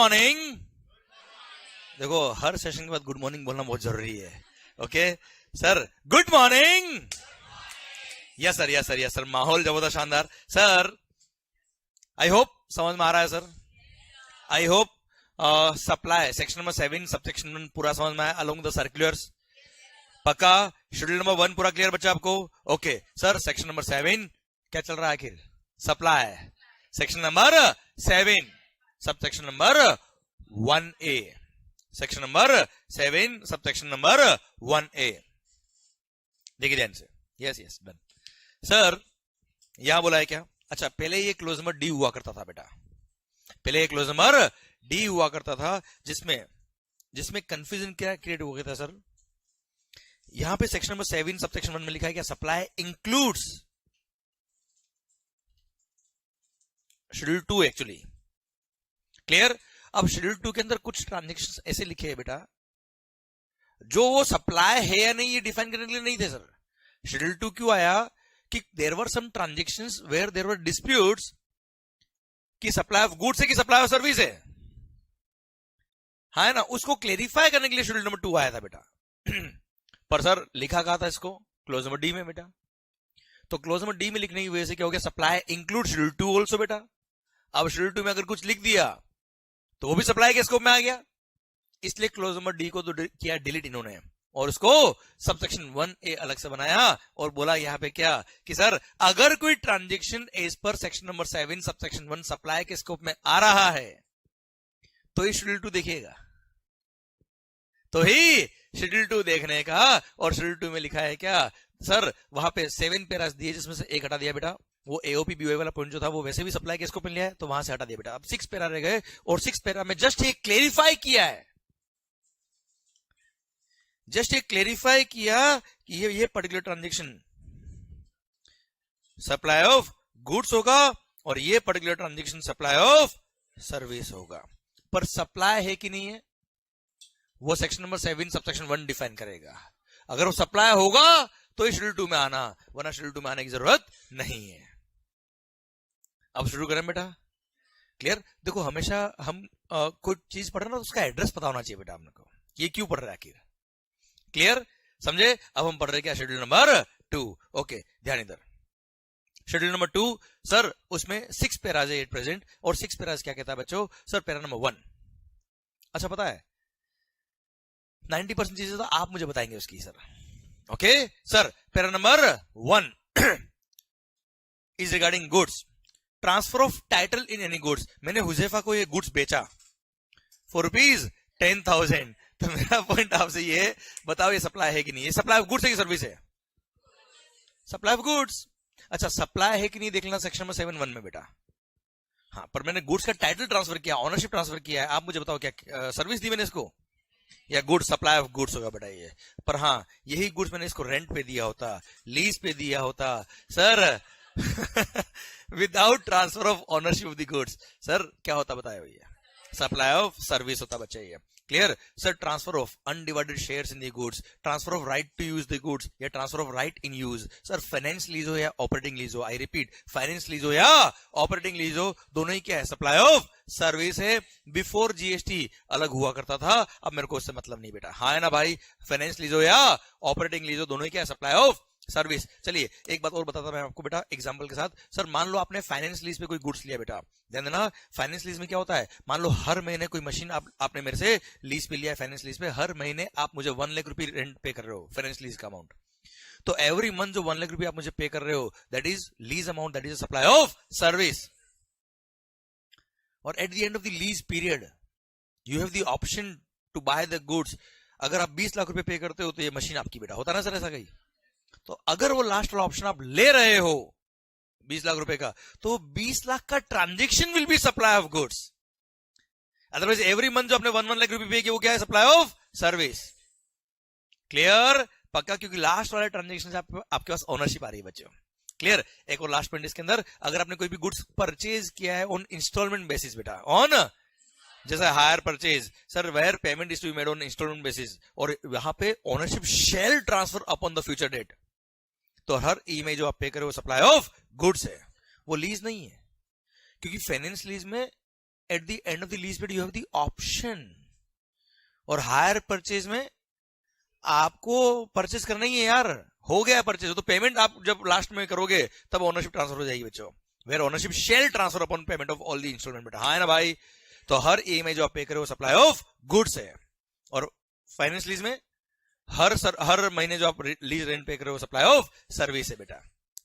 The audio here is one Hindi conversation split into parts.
मॉर्निंग। देखो हर सेशन के बाद गुड मॉर्निंग बोलना बहुत जरूरी है। Okay sir, good morning. Yes sir, yes sir, yes sir. माहौल जबरदस्त शानदार सर। आई होप समझ में आ रहा है sir. I hope supply section number 7 subsection 1 पूरा समझ में आया अलोंग द सर्कुलर्स। पक्का शेड्यूल नंबर 1 पूरा क्लियर बच्चा आपको? ओके सर, सेक्शन नंबर 7 क्या चल रहा है आखिर? Supply. Section number 7 subsection number 1A। Section number 7 subsection number 1A। देखिए ध्यान से। Yes yes done sir. यहां बोला है क्या? अच्छा, पहले ये क्लोज नंबर डी हुआ करता था बेटा। पहले ये क्लोज नंबर डी हुआ करता था जिसमें कंफ्यूजन क्या क्रिएट हो गया था सर। यहां पे सेक्शन नंबर 7 सबसेक्शन 1 में लिखा है क्या? Supply includes schedule 2 actually. Clear? अब शेड्यूल 2 के अंदर कुछ ट्रांजेक्शन ऐसे लिखे हैं बेटा जो वो सप्लाई है या नहीं ये डिफाइन करने के लिए नहीं थे सर। शेड्यूल 2 क्यों आया? कि there were some transactions where there were disputes कि सप्लाई ऑफ गुड्स है कि सप्लाई ऑफ सर्विस है। हाँ ना, उसको क्लेरिफाई करने के लिए शेड्यूल नंबर 2 आया था बेटा। पर सर लिखा कहा था इसको? क्लोज नंबर डी में बेटा। तो क्लोज नंबर डी में लिखने की वजह से क्या हो गया? सप्लाई इंक्लूड शेड्यूल 2 ऑल्सो बेटा। अब शेड्यूल 2 में अगर कुछ लिख दिया तो वो भी सप्लाई के स्कोप में आ गया, इसलिए क्लोज नंबर डी को तो किया डिलीट इन्होंने और उसको सबसेक्शन 1A अलग से बनाया और बोला यहां पे क्या कि सर अगर कोई transaction as per section number 7 subsection 1 supply के स्कोप में आ रहा है तो ये शेड्यूल 2 देखिएगा, तो ही शेड्यूल 2 देखने का। और शेड्यूल 2 में लिखा है क्या सर? वहां पे 7 पैरास दिए जिसमें से एक हटा दिया बेटा। वो एओपी बीओए वाला पॉइंट जो था वो वैसे भी सप्लाई के स्कोप में लिया है तो वहां से हटा दिया बेटा। अब 6 पैरा रह गए और 6 पैरा में जस्ट ये क्लेरिफाई किया है, जस्ट ये क्लेरिफाई किया कि ये particular transaction supply of goods होगा और ये particular transaction supply of service होगा। पर सप्लाई है कि नहीं है वो सेक्शन नंबर 7 सबसेक्शन 1 डिफाइन करेगा। अगर वो सप्लाई होगा तो ये शेड्यूल 2 में आना, वरना शेड्यूल 2 में आने की जरूरत नहीं है। अब शुरू करें बेटा। क्लियर? देखो हमेशा हम कोई चीज पढ़ रहे ना तो उसका एड्रेस पता होना चाहिए बेटा हमने को, ये क्यों पढ़ रहा है आखिर। क्लियर? समझे? अब हम पढ़ रहे क्या? Schedule number 2। ओके ध्यान इधर। शेड्यूल नंबर 2 सर, उसमें 6 पैराज है एट प्रेजेंट और 6 पैराज क्या कहता है बच्चों? Sir para number 1। अच्छा पता है 90% चीजें तो आप मुझे बताएंगे उसकी sir. Okay sir, para number 1 is regarding goods, transfer of title in any goods. मैंने हुजैफा को ये गुड्स बेचा फॉर ₹10,000। तो मेरा पॉइंट आपसे ये बताओ ये सप्लाई है कि नहीं? ये सप्लाई ऑफ गुड्स है कि सर्विस है? Supply of goods. अच्छा सप्लाई है कि नहीं देख लेना सेक्शन नंबर 7(1) में बेटा। हाँ, पर मैंने गुड्स का टाइटल ट्रांसफर किया, ऑनरशिप ट्रांसफर किया है। आप मुझे बताओ क्या सर्विस दी मैंने इसको या गुड्स? सप्लाई ऑफ गुड्स होगा बेटा ये। पर हाँ, यही गुड्स मैंने इसको रेंट पे दिया होता, लीज पे दिया होता sir without transfer of ownership of the goods, sir क्या होता बताया भैया? सप्लाई ऑफ सर्विस होता बच्चा ये। Clear? Sir transfer of undivided shares in the goods, transfer of right to use the goods या transfer of right in use. Sir finance lease हो या ऑपरेटिंग लीज हो, आई रिपीट फाइनेंस लीज हो या ऑपरेटिंग लीज हो, दोनों ही क्या है? सप्लाई ऑफ सर्विस है। बिफोर जीएसटी अलग हुआ करता था, अब मेरे को इससे मतलब नहीं बेटा। हाँ है ना भाई? फाइनेंस लीज हो या ऑपरेटिंग लीज हो, दोनों ही क्या है? Supply of service. चलिए एक बात और बताता मैं आपको बेटा एग्जांपल के साथ। सर मान लो आपने फाइनेंस लीज पे कोई गुड्स लिया बेटा, ध्यान देना। फाइनेंस लीज में क्या होता है? मान लो हर महीने कोई मशीन आपने मेरे से लीज पे लिया है, फाइनेंस लीज पे हर महीने आप मुझे 1 लाख रुपए रेंट पे कर रहे हो, फाइनेंस लीज का अमाउंट। तो एवरी मंथ जो 1 लाख रुपए आप मुझे पे कर रहे हो that is lease amount, that is supply of service. और at the end of the lease period you have the option to buy the goods. अगर आप 20 लाख रुपए पे करते हो तो ये मशीन आपकी बेटा, होता ना सर ऐसा कहीं? तो अगर वो लास्ट वाला ऑप्शन आप ले रहे हो 20 लाख रुपए का, तो 20 लाख का transaction will be supply of goods. Otherwise every month जो आपने 1 लाख रुपए पे किया वो क्या है? Supply of service. क्लियर? पक्का? क्योंकि लास्ट वाले ट्रांजेक्शन से आपके पास ओनरशिप आ रही है बच्चों। क्लियर? एक और लास्ट पॉइंट इसके अंदर, अगर आपने कोई भी गुड्स परचेज किया है ऑन इंस्टॉलमेंट बेसिस बेटा, ऑन जैसा hire purchase sir where payment is to be made on instalment basis, और वहां पे ownership shall transfer upon the future date, तो हर ईएमआई जो आप पे करे वो सप्लाई ऑफ गुड्स है, वो लीज नहीं है। क्योंकि फाइनेंस लीज में eight the end of the lease period you have the option, और हायर परचेज में आपको परचेज करना ही है यार, हो गया परचेज, तो पेमेंट आप जब लास्ट में करोगे तब ओनरशिप ट्रांसफर हो जाएगी बच्चों, where ownership shall transfer upon payment of all the instalment बेटा। हाँ है ना भाई, तो हर ईएमआई जो आप पे करे वो सप्लाई ऑफ गुड्स है, और फाइनेंस लीज में हर महीने जो आप लीज रेंट पे करे वो सप्लाई ऑफ सर्विस है बेटा।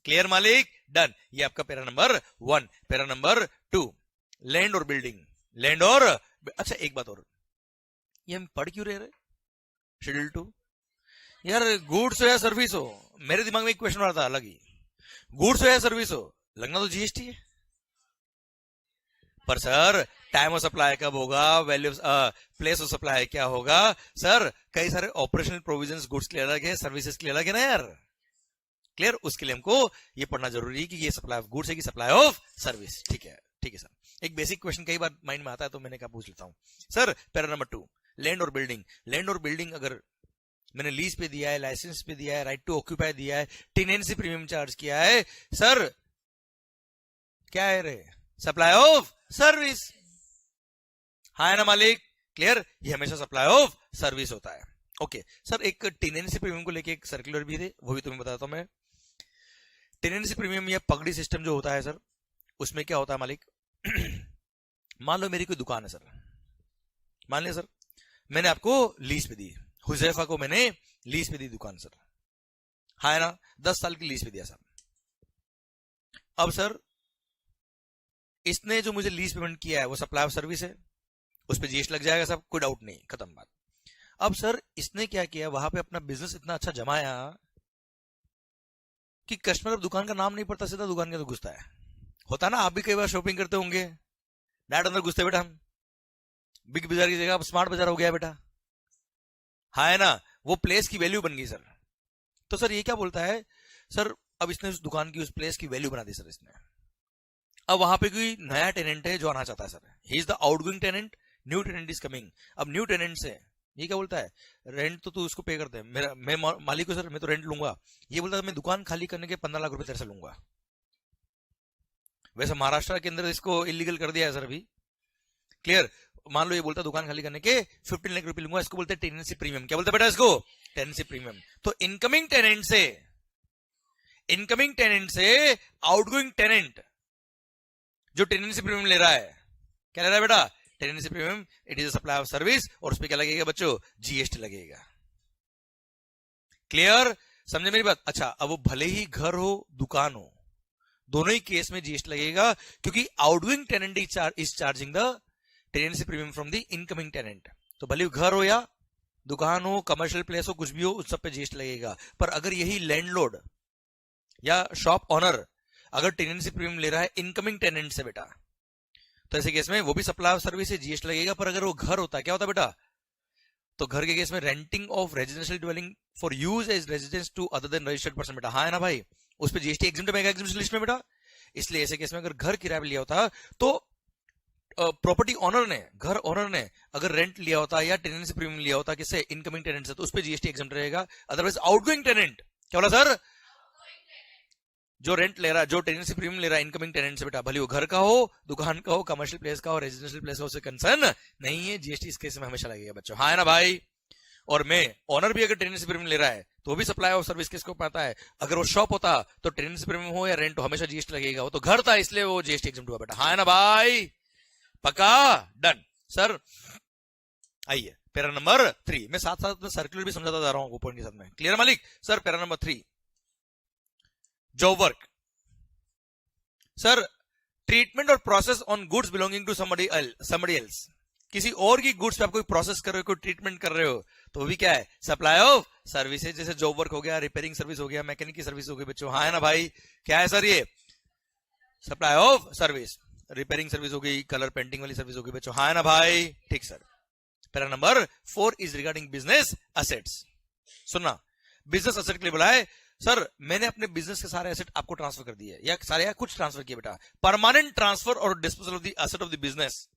क्लियर मालिक? डन। ये आपका para number 1। Para number 2, land और बिल्डिंग। लैंड और अच्छा एक बात और, ये हम पढ़ क्यों रहे शेड्यूल 2 यार? गुड्स हो या सर्विस हो, मेरे दिमाग में एक क्वेश्चन आ रहा था अलग ही, गुड्स हो या सर्विस हो, लगना तो जीएसटी है, पर सर टाइम ऑफ सप्लाई कब होगा, वैल्यू प्लेस ऑफ सप्लाई क्या होगा सर, कई सारे ऑपरेशनल प्रोविजंस गुड्स के लिए अलग है, सर्विसेज के लिए अलग है ना यार। क्लियर? उसके लिए हमको ये पढ़ना जरूरी है कि ये सप्लाई ऑफ गुड्स है कि सप्लाई ऑफ सर्विस। ठीक है, ठीक है सर। एक बेसिक क्वेश्चन कई बार माइंड में आता है तो मैंने कहा पूछ लेता हूं सर। पैरा नंबर 2, लैंड और बिल्डिंग। लैंड और बिल्डिंग अगर मैंने लीज पे दिया है, लाइसेंस पे दिया है, राइट टू ऑक्यूपाई दिया है, टेनेंसी प्रीमियम चार्ज किया है, सर क्या है रे, सप्लाई ऑफ सर्विस। हाँ है ना मालिक? क्लियर? ये हमेशा सप्लाई ऑफ सर्विस होता है। ओके सर, एक टेनेंसी प्रीमियम को लेके एक सर्कुलर भी थे, वो भी तुम्हें बताता हूं मैं। टेनेंसी प्रीमियम या पगड़ी सिस्टम जो होता है सर, उसमें क्या होता है मालिक मान लो मेरी कोई दुकान है सर, मान लिया सर मैंने आपको लीज पे दी, हुजैफा को मैंने लीज पे दी दुकान सर, हाँ है ना, 10 साल की लीज पे दिया सर। अब सर इसने जो मुझे लीज पेमेंट किया है वो सप्लाई ऑफ सर्विस है, उस पर जीएसटी लग जाएगा सब, कोई डाउट नहीं, खत्म बात। अब सर इसने क्या किया, वहां पे अपना बिजनेस इतना अच्छा जमाया कि कस्टमर अब दुकान का नाम नहीं पड़ता, सीधा दुकान के अंदर घुसता है। होता ना, आप भी कई बार शॉपिंग करते होंगे, डायरेक्ट अंदर घुसते बेटा हम, बिग बाजार की जगह अब स्मार्ट बाजार हो गया बेटा, हाँ है ना, वो प्लेस की वैल्यू बन गई सर। तो सर ये क्या बोलता है सर, अब इसने उस दुकान की उस प्लेस की वैल्यू बना दी सर इसने। अब वहां पे कोई नया टेनेंट है जो आना चाहता है sir, he is the outgoing tenant, new tenant is coming. अब न्यू टेनेंट से ये क्या बोलता है, रेंट तो तू उसको पे कर दे, मैं मालिक को सर मैं तो रेंट लूंगा, ये बोलता है मैं दुकान खाली करने के 15 लाख रुपए तेरे से लूंगा। वैसे महाराष्ट्र के अंदर इसको इलीगल कर दिया है सर अभी। क्लियर? मान लो ये बोलता है दुकान खाली करने के 15 लाख रुपए लूंगा, इसको बोलते हैं टेनेंसी प्रीमियम। क्या बोलते हैं बेटा इसको? Tenancy premium. तो इनकमिंग टेनेंट से आउटगोइंग टेनेंट जो टेनेंसी प्रीमियम ले रहा है, क्या ले रहा है बेटा? Tenancy premium. It is supply of service, और उस पर क्या लगेगा बच्चों? जीएसटी लगेगा। क्लियर? समझे मेरी बात? अच्छा, अब वो भले ही घर हो दुकान हो, दोनों ही केस में जीएसटी लगेगा, क्योंकि outgoing tenant is charging the tenancy premium from the incoming tenant. तो भले घर हो या दुकान हो, कमर्शियल प्लेस हो, कुछ भी हो, उस सब पे जीएसटी लगेगा। पर अगर यही लैंडलॉर्ड या शॉप ऑनर अगर टेनेंसी प्रीमियम ले रहा है इनकमिंग टेनेंट से बेटा, तो ऐसे केस में वो भी सप्लाई ऑफ सर्विस से जीएसटी लगेगा। पर अगर वो घर होता है, क्या होता बेटा? तो घर के केस में renting of residential dwelling for use as residence to other than registered person बेटा, हाँ है ना भाई, उस पर जीएसटी एग्जम्प्ट है एग्जम्प्शन लिस्ट में बेटा। इसलिए ऐसे केस में अगर घर किराए पे लिया होता तो प्रॉपर्टी ऑनर ने, घर ऑनर ने अगर रेंट लिया होता या टेनेंसी प्रीमियम लिया होता किससे? इनकमिंग टेनेंट से, तो उस पर जीएसटी एग्जम्प्ट रहेगा। अदरवाइज आउटगोइंग टेनेंट, क्या बोला सर? जो रेंट ले रहा, जो टेनेंसी प्रीमियम ले रहा है इनकमिंग टेनेंट से बेटा, भले वो घर का हो, दुकान का हो, कमर्शियल प्लेस का हो, रेजिडेंशियल प्लेस का हो, उससे कंसर्न नहीं है, जीएसटी इस केस में हमेशा लगेगा बच्चों, हाँ है ना भाई। और मैं ऑनर भी अगर टेनेंसी प्रीमियम ले रहा है तो भी सप्लाई ऑफ सर्विस किसको पाता है? अगर वो शॉप होता तो टेनेंसी प्रीमियम हो या रेंट हो हमेशा जीएसटी लगेगा, वो तो घर था इसलिए वो जीएसटी एग्जम्प्ट हुआ बेटा, हाँ है ना भाई। पक्का? Done sir. आइए पैरा नंबर 3, मैं साथ साथ में सर्कुलर भी समझाता जा रहा हूं वो पॉइंट के साथ में। क्लियर मालिक? Sir para number 3, job work. Sir treatment और process on goods belonging to somebody else, किसी और की गुड्स पे आप कोई प्रोसेस कर रहे हो, कोई ट्रीटमेंट कर रहे हो, तो वो भी क्या है? Supply of services. जैसे जॉब वर्क हो गया, रिपेयरिंग सर्विस हो गया, मैकेनिक की सर्विस हो गई बच्चों, हाँ है ना भाई। क्या है सर? ये supply of service. Repairing service हो गई, कलर पेंटिंग वाली सर्विस हो गई बच्चों, हाँ है ना भाई। ठीक sir. Para number 4 is regarding business assets. सुनना, बिजनेस असेट के लिए बोला है सर मैंने अपने बिजनेस के सारे एसेट आपको ट्रांसफर कर दिए, या सारे या कुछ ट्रांसफर किए बेटा। परमानेंट ट्रांसफर और disposal of the asset of the business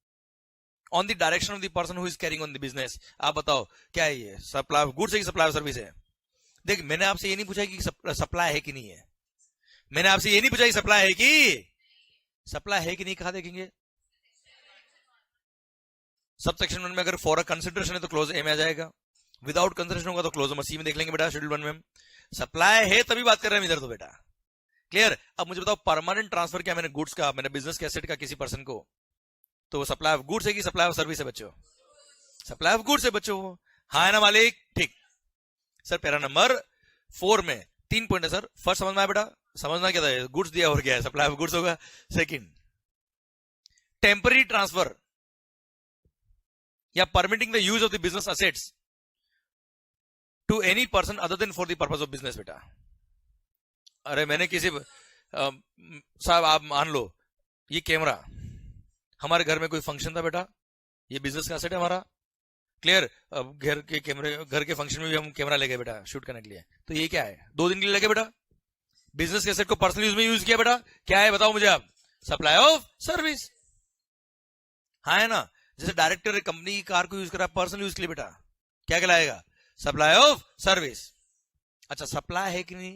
on the direction of the person who is carrying on the business. आप बताओ क्या है ये? सप्लाई ऑफ गुड्स है कि सप्लाई ऑफ सर्विस है? देख, मैंने आपसे ये नहीं पूछा कि सप्लाई है कि नहीं है, मैंने आपसे ये नहीं पूछा कि सप्लाई है कि नहीं, कहा देखेंगे सब सेक्शन 1 में अगर फॉर अ कंसिडरेशन है तो क्लोज ए में आ जाएगा, विदाउट कंसिडरेशन होगा तो क्लोज नंबर सी में देख लेंगे बेटा शेड्यूल 1 में। सप्लाई है तभी बात कर रहे हैं इधर तो बेटा, क्लियर। अब मुझे बताओ परमानेंट ट्रांसफर क्या मैंने गुड्स का, मैंने बिजनेस के एसेट का किसी पर्सन को, तो वो सप्लाई ऑफ गुड्स है कि सप्लाई ऑफ सर्विस है बच्चों? सप्लाई ऑफ गुड्स है बच्चों, हाँ है ना मालिक, ठीक। सर पैरा नंबर 4 में 3 पॉइंट है सर, फर्स्ट समझ में आया बेटा, समझना क्या था, गुड्स दिया और क्या है, सप्लाई ऑफ गुड्स होगा। सेकंड, टेम्पररी ट्रांसफर या permitting the use of the business assets to any person other than for the purpose of business बेटा। अरे मैंने किसी साहब आप मान लो ये कैमरा हमारे घर में कोई फंक्शन था बेटा, ये बिजनेस का एसेट है हमारा, क्लियर। अब घर के कैमरे, घर के फंक्शन में भी हम कैमरा ले गए बेटा शूट करने के लिए, तो ये क्या है, 2 दिन के लिए लगे बेटा, बिजनेस के एसेट को पर्सनल यूज में यूज किया बेटा, क्या है बताओ मुझे आप, सप्लाई ऑफ सर्विस, हाँ है ना। जैसे डायरेक्टर कंपनी की कार को यूज करा पर्सनल यूज के लिए बेटा, क्या कहलाएगा, सप्लाई ऑफ सर्विस। अच्छा सप्लाई है कि नहीं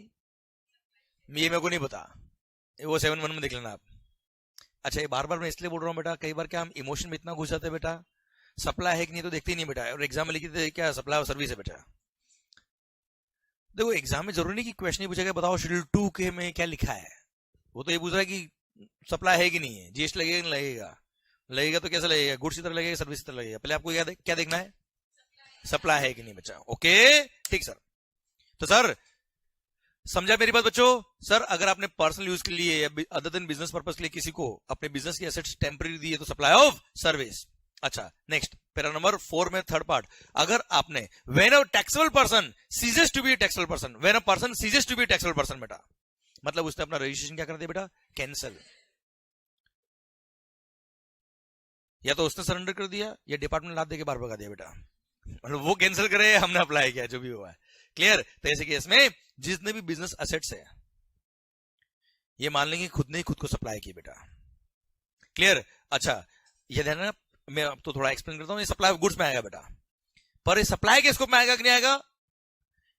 ये मेरे को नहीं पता, वो 7-1 में देख लेना आप। अच्छा ये बार बार मैं इसलिए बोल रहा हूँ बेटा, कई बार क्या हम इमोशन में इतना घुस जाते हैं बेटा, सप्लाई है कि नहीं तो देखते ही नहीं बेटा, और एग्जाम में लिखी थे क्या सप्लाई ऑफ सर्विस है बेटा। देखो एग्जाम में जरूरी नहीं कि क्वेश्चन ही पूछेगा बताओ शेड्यूल 2 के में क्या लिखा है, वो तो ये पूछ रहा है कि सप्लाई है कि नहीं है, जीएसटी लगेगा नहीं लगेगा, लगेगा तो कैसे लगेगा, गुड्स की तरह लगेगा सर्विस की तरह लगेगा, पहले आपको क्या देखना है, सप्लाई है कि नहीं बच्चा, ओके ठीक सर। तो सर समझा मेरी बात बच्चों? सर अगर आपने पर्सनल यूज के लिए या अदर देन बिजनेस पर्पस के लिए किसी को अपने बिजनेस की एसेट्स टेम्पररी दी है तो सप्लाई ऑफ सर्विस। अच्छा नेक्स्ट पैरा नंबर 4 में थर्ड पार्ट, अगर आपने when a taxable person ceases to be taxable person, when a person ceases to be taxable person बेटा, मतलब उसने अपना रजिस्ट्रेशन क्या कर दिया बेटा, कैंसिल, या तो उसने सरेंडर कर दिया या डिपार्टमेंट लाद देके बाहर भगा दिया बेटा, मतलब वो कैंसिल करे हमने अप्लाई किया जो भी हुआ है, क्लियर। तो ऐसे केस में जितने भी बिजनेस एसेट्स है ये मान लेंगे खुद ने खुद को सप्लाई की बेटा, क्लियर। अच्छा ये ध्यान रखना, मैं अब तो थोड़ा एक्सप्लेन करता हूं, ये सप्लाई ऑफ गुड्स में आएगा बेटा, पर ये सप्लाई के स्कोप में आएगा कि नहीं आएगा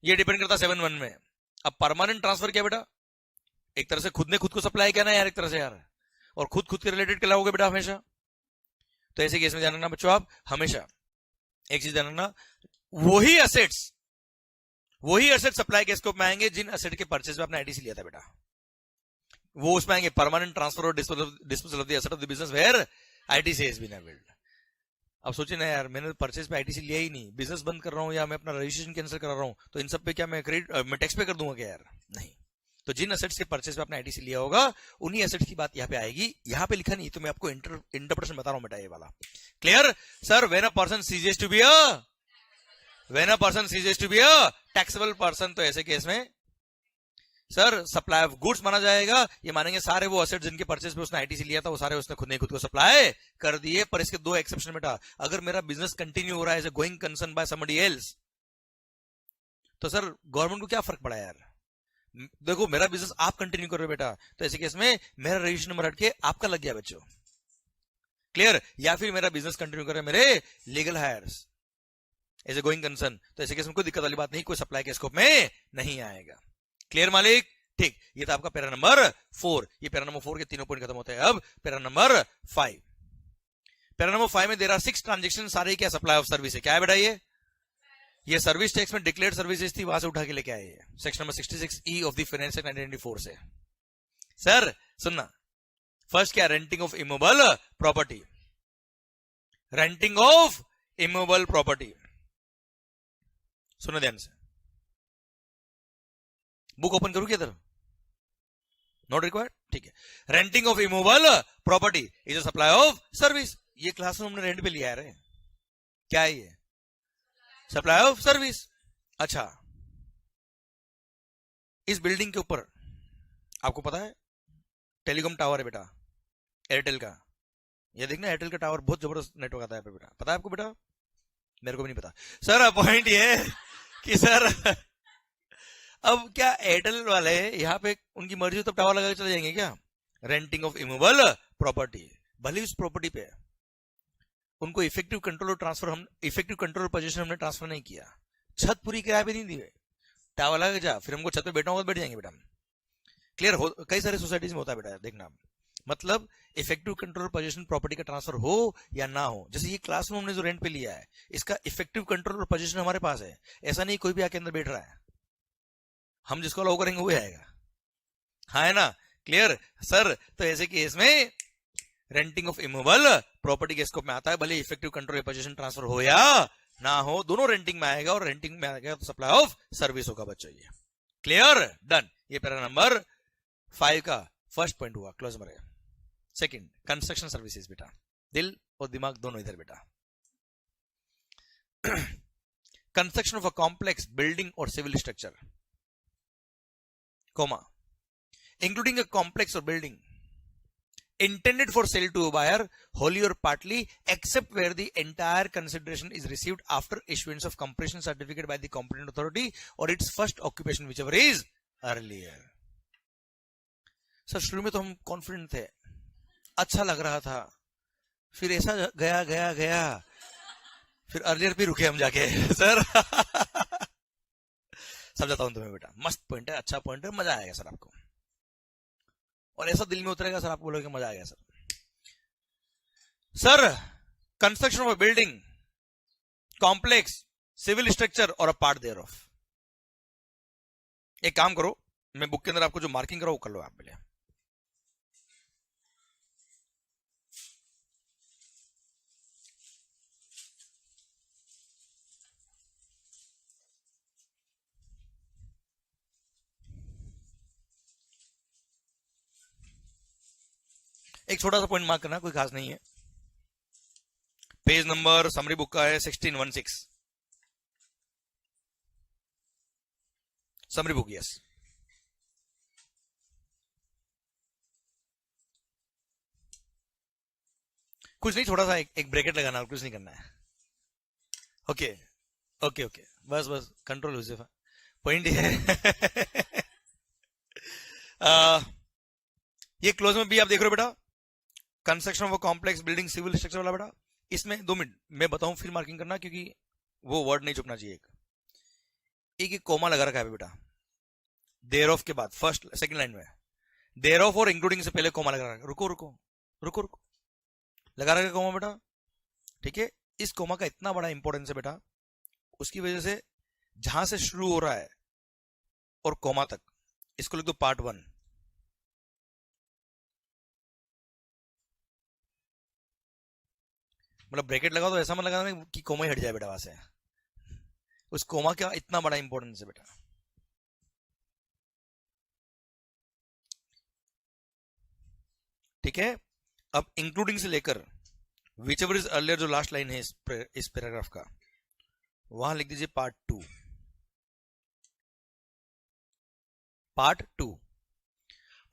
ये डिपेंड करता है 7-1 में। अब परमानेंट ट्रांसफर क्या बेटा, एक तरह से खुद ने खुद को सप्लाई किया ना यार, एक तरह से यार, और खुद के रिलेटेड कहलाओगे बेटा हमेशा। तो ऐसे केस में ध्यान रखना बच्चों, आप हमेशा एक चीज ध्यान रखना, वही एसेट्स सप्लाई के स्कोप में आएंगे जिन एसेट के परचेज में आपने आईटीसी लिया था बेटा, वो उसमें आएंगे परमानेंट ट्रांसफर और disposal of the asset of the business where ITC has been availed. अब सोचिए ना यार, मैंने परचेज पे आईटीसी लिया ही नहीं, बिजनेस बंद कर रहा हूं या मैं अपना रजिस्ट्रेशन कैंसिल कर रहा हूं, तो इन सब पे क्या मैं टैक्स पे कर दूंगा क्या यार, नहीं। तो जिन एसेट्स के परचेज पे आपने आईटीसी लिया होगा उन्हीं एसेट्स की बात यहाँ पे आएगी, यहाँ पे लिखा नहीं तो मैं आपको इंटरप्रेशन बता रहा हूं बेटा ये वाला, clear. Sir when a person ceases to be a taxable person, तो ऐसे केस में सर सप्लाई ऑफ गुड्स माना जाएगा, ये मानेंगे सारे वो एसेट जिनके परचेज पे उसने आईटीसी लिया था वो सारे उसने खुद को सप्लाई कर दिए, पर इसके 2 एक्सेप्शन बेटा, अगर मेरा बिजनेस कंटिन्यू हो रहा है as a going concern by somebody else, तो सर गवर्नमेंट को क्या फर्क पड़ा यार, देखो मेरा बिजनेस आप कंटिन्यू कर रहे हो बेटा, तो ऐसे केस में मेरा रजिस्ट्रेशन नंबर हटके आपका लग गया बच्चों, क्लियर। या फिर मेरा बिजनेस कंटिन्यू कर रहे मेरे legal heirs as a going concern, तो ऐसे केस में कोई दिक्कत वाली बात नहीं, कोई सप्लाई के स्कोप में नहीं आएगा, क्लियर मालिक, ठीक। ये था आपका पैरा नंबर 4, ये पैरा नंबर 4 के तीनों पॉइंट खत्म होते हैं। अब पैरा नंबर 5, पैरा नंबर 5 में देयर आर 6 ट्रांजेक्शन, सारे क्या सप्लाई ऑफ सर्विस है, क्या है बेटा ये सर्विस टैक्स में डिक्लेयर्ड सर्विसेज थी, वहां से उठा के लेके आए, section number 66E of the finance act 1994 से। सर सुनना, फर्स्ट क्या, renting of immovable property, renting of immovable property, सुनो ध्यान से, बुक ओपन करूं क्या इधर, नॉट रिक्वायर्ड, ठीक है। Renting of immovable property is a supply of service, ये क्लास में हमने रेंट पे लिया है, क्या है ये, सप्लाई ऑफ सर्विस। अच्छा इस बिल्डिंग के ऊपर आपको पता है टेलीकॉम टावर है बेटा, एयरटेल का, ये देखना एयरटेल का टावर बहुत जबरदस्त नेटवर्क आता है बेटा, पता है आपको बेटा, मेरे को भी नहीं पता सर। पॉइंट ये कि सर अब क्या एयरटेल वाले यहाँ पे उनकी मर्जी हो तब टावर लगा के चले जाएंगे क्या, रेंटिंग ऑफ इमूवेबल प्रॉपर्टी, भले उस प्रॉपर्टी पे उनको इफेक्टिव कंट्रोल ट्रांसफर, हम इफेक्टिव कंट्रोल पोजीशन हमने ट्रांसफर नहीं किया, छत पूरी किराए पे नहीं दी, टावर लगा जा, फिर हमको छत पे बैठना होगा बैठ जाएंगे बेटा, क्लियर हो, कई सारे सोसाइटीज में होता है बेटा, देखना मतलब इफेक्टिव कंट्रोल पोजीशन प्रॉपर्टी का ट्रांसफर हो या ना हो। जैसे ये क्लासरूम हमने जो रेंट पे लिया है, इसका इफेक्टिव कंट्रोल और पोजीशन हमारे पास है। ऐसा नहीं कोई भी आके अंदर बैठ रहा है, हम जिसको अलाउ करेंगे वो आएगा। हाँ है ना, क्लियर सर। तो ऐसे केस में रेंटिंग ऑफ इमूवेबल प्रॉपर्टी के स्कोप में आता है, भले इफेक्टिव कंट्रोल या पोजीशन ट्रांसफर हो या ना हो, दोनों रेंटिंग में आएगा, और रेंटिंग में आएगा तो सप्लाई ऑफ सर्विस होगा बच्चों। ये क्लियर, डन। ये पैरा नंबर 5 का फर्स्ट पॉइंट हुआ, क्लोज मरे। सेकंड, कंस्ट्रक्शन सर्विसेज बेटा, दिल और दिमाग दोनों इधर बेटा। Construction of a complex building और civil structure, comma, including a complex or building intended for sale to a buyer wholly or partly, except where the entire consideration is received after issuance of completion certificate by the competent authority or its first occupation, whichever is earlier. Sir शुरू में तो हम कॉन्फिडेंट थे, अच्छा लग रहा था, फिर ऐसा गया गया गया, फिर अर्लियर भी रुके हम जाके सर समझाता हूं तुम्हें बेटा, मस्त पॉइंट है, अच्छा पॉइंट है, मजा आएगा सर आपको, और ऐसा दिल में उतरेगा सर, आपको बोलोगे मजा आएगा sir. Sir construction of a building, complex, civil structure और अ पार्ट देयर ऑफ। एक काम करो, मैं बुक के अंदर आपको जो मार्किंग करो वो कर लो आप पहले। एक छोटा सा पॉइंट मार्क करना, कोई खास नहीं है। पेज नंबर समरी बुक का है 1616, समरी बुक, यस। कुछ नहीं, थोड़ा सा एक ब्रैकेट लगाना, कुछ नहीं करना है। ओके ओके ओके, बस बस कंट्रोल यूसेफ, पॉइंट है ये क्लोज में भी आप देख रहे हो बेटा, construction of complex building civil structure वाला बेटा। इसमें 2 मिनट मैं बताऊं फिर मार्किंग करना, क्योंकि वो वर्ड नहीं चुकना चाहिए। एक कोमा लगा रखा है बेटा, देयर ऑफ के बाद फर्स्ट सेकंड लाइन में देयर ऑफ और इंक्लूडिंग से पहले कोमा लगा रखा है। रुको रुको रुको रुको, लगा रखा है कोमा बेटा, ठीक है। इस कोमा का इतना बड़ा इंपॉर्टेंस है बेटा, उसकी वजह से जहां से शुरू हो रहा है और कोमा तक, इसको लिख दो पार्ट 1। मतलब ब्रैकेट लगा तो ऐसा मत लगाना कि कोमा ही हट जाए बेटा वहां से, उस कोमा का इतना बड़ा इंपॉर्टेंस है बेटा। ठीक है, अब इंक्लूडिंग से लेकर विच एवर इज अर्लियर, जो लास्ट लाइन है इस पैराग्राफ का, वहां लिख दीजिए पार्ट 2। पार्ट 2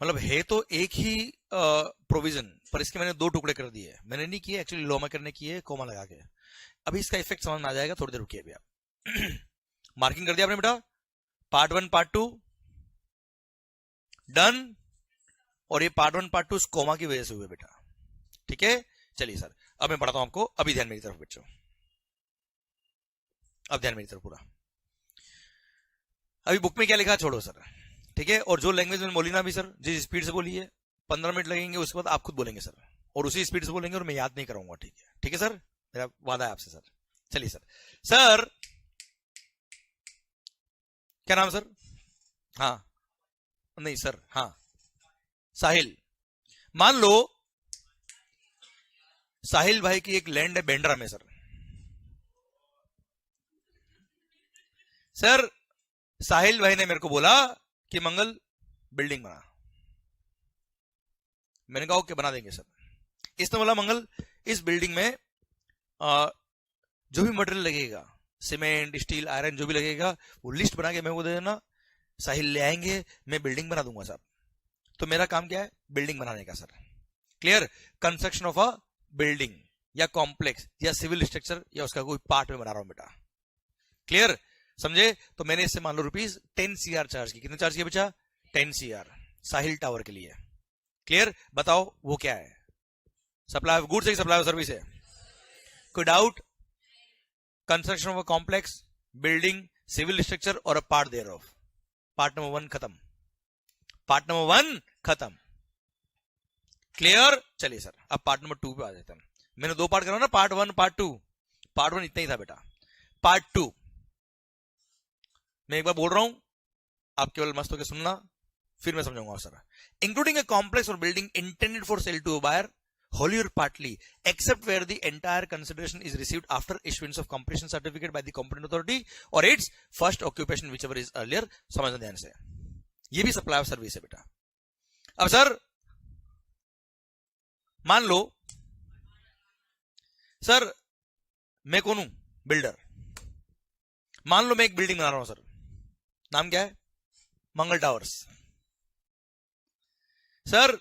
मतलब है तो एक ही प्रोविजन, पर इसके मैंने 2 टुकड़े कर दिए। मैंने नहीं किए एक्चुअली, लोमा करने किए कोमा लगा के। अभी इसका इफेक्ट समझ में आ जाएगा, थोड़ी देर रुकिए अभी आप मार्किंग कर दिया आपने बेटा, पार्ट 1 पार्ट 2 डन, और ये पार्ट 1 पार्ट 2 कोमा की वजह से हुए बेटा। ठीक है, चलिए सर अब मैं पढ़ाता हूं आपको, अभी ध्यान मेरी तरफ बच्चों, अब ध्यान मेरी तरफ पूरा। अभी बुक में क्या लिखा छोड़ो सर, ठीक है। और जो लैंग्वेज में बोली ना अभी सर, जिस स्पीड से बोली है 15 मिनट लगेंगे, उसके बाद आप खुद बोलेंगे सर, और उसी स्पीड से बोलेंगे, और मैं याद नहीं कराऊंगा। ठीक है, ठीक है सर, मेरा वादा है आपसे सर। चलिए सर, सर क्या नाम सर? हाँ नहीं सर, हाँ साहिल। मान लो साहिल भाई की एक लैंड है बेंड्रा में सर। सर साहिल भाई ने मेरे को बोला कि मंगल बिल्डिंग बना। मैंने कहा ओके बना देंगे सर। इसने बोला मंगल इस बिल्डिंग में जो भी मटेरियल लगेगा, सीमेंट स्टील आयरन जो भी लगेगा, वो लिस्ट बना के मेरे को दे देना, साहिल ले आएंगे, मैं बिल्डिंग बना दूंगा साहब। तो मेरा काम क्या है? बिल्डिंग बनाने का sir. Clear? Construction of a building या कॉम्प्लेक्स या सिविल स्ट्रक्चर या उसका कोई पार्ट में बना रहा हूं बेटा। क्लियर? समझे? तो मैंने इससे मान लो रुपीज 10 CR चार्ज की। कितने चार्ज किया बच्चा? 10 CR साहिल टावर के लिए। क्लियर? बताओ वो क्या है? सप्लाई ऑफ गुड्स है, सप्लाई ऑफ सर्विस है? कोई doubt? Construction of a complex building civil structure और a part thereof. Part number 1 खत्म। पार्ट नंबर 1 खत्म। क्लियर? चलिए सर अब पार्ट नंबर 2 पे आ जाते हैं। मैंने 2 पार्ट करा ना, पार्ट 1 पार्ट 2। पार्ट 1 इतना ही था बेटा। पार्ट 2 मैं एक बार बोल रहा हूं, आप केवल मस्त होकर सुनना, फिर मैं समझाऊंगा सर। इंक्लूडिंग ए कॉम्प्लेक्स और building intended for sale to a buyer wholly or partly except where the entire consideration is received after issuance of completion certificate by the competent authority or its first occupation whichever is earlier। समझना ध्यान से, ये भी सप्लाई ऑफ सर्विस है बेटा। अब सर मान लो सर मैं कौन हूं, बिल्डर। मान लो मैं एक बिल्डिंग बना रहा हूं सर, नाम क्या है, मंगल टावर्स। सर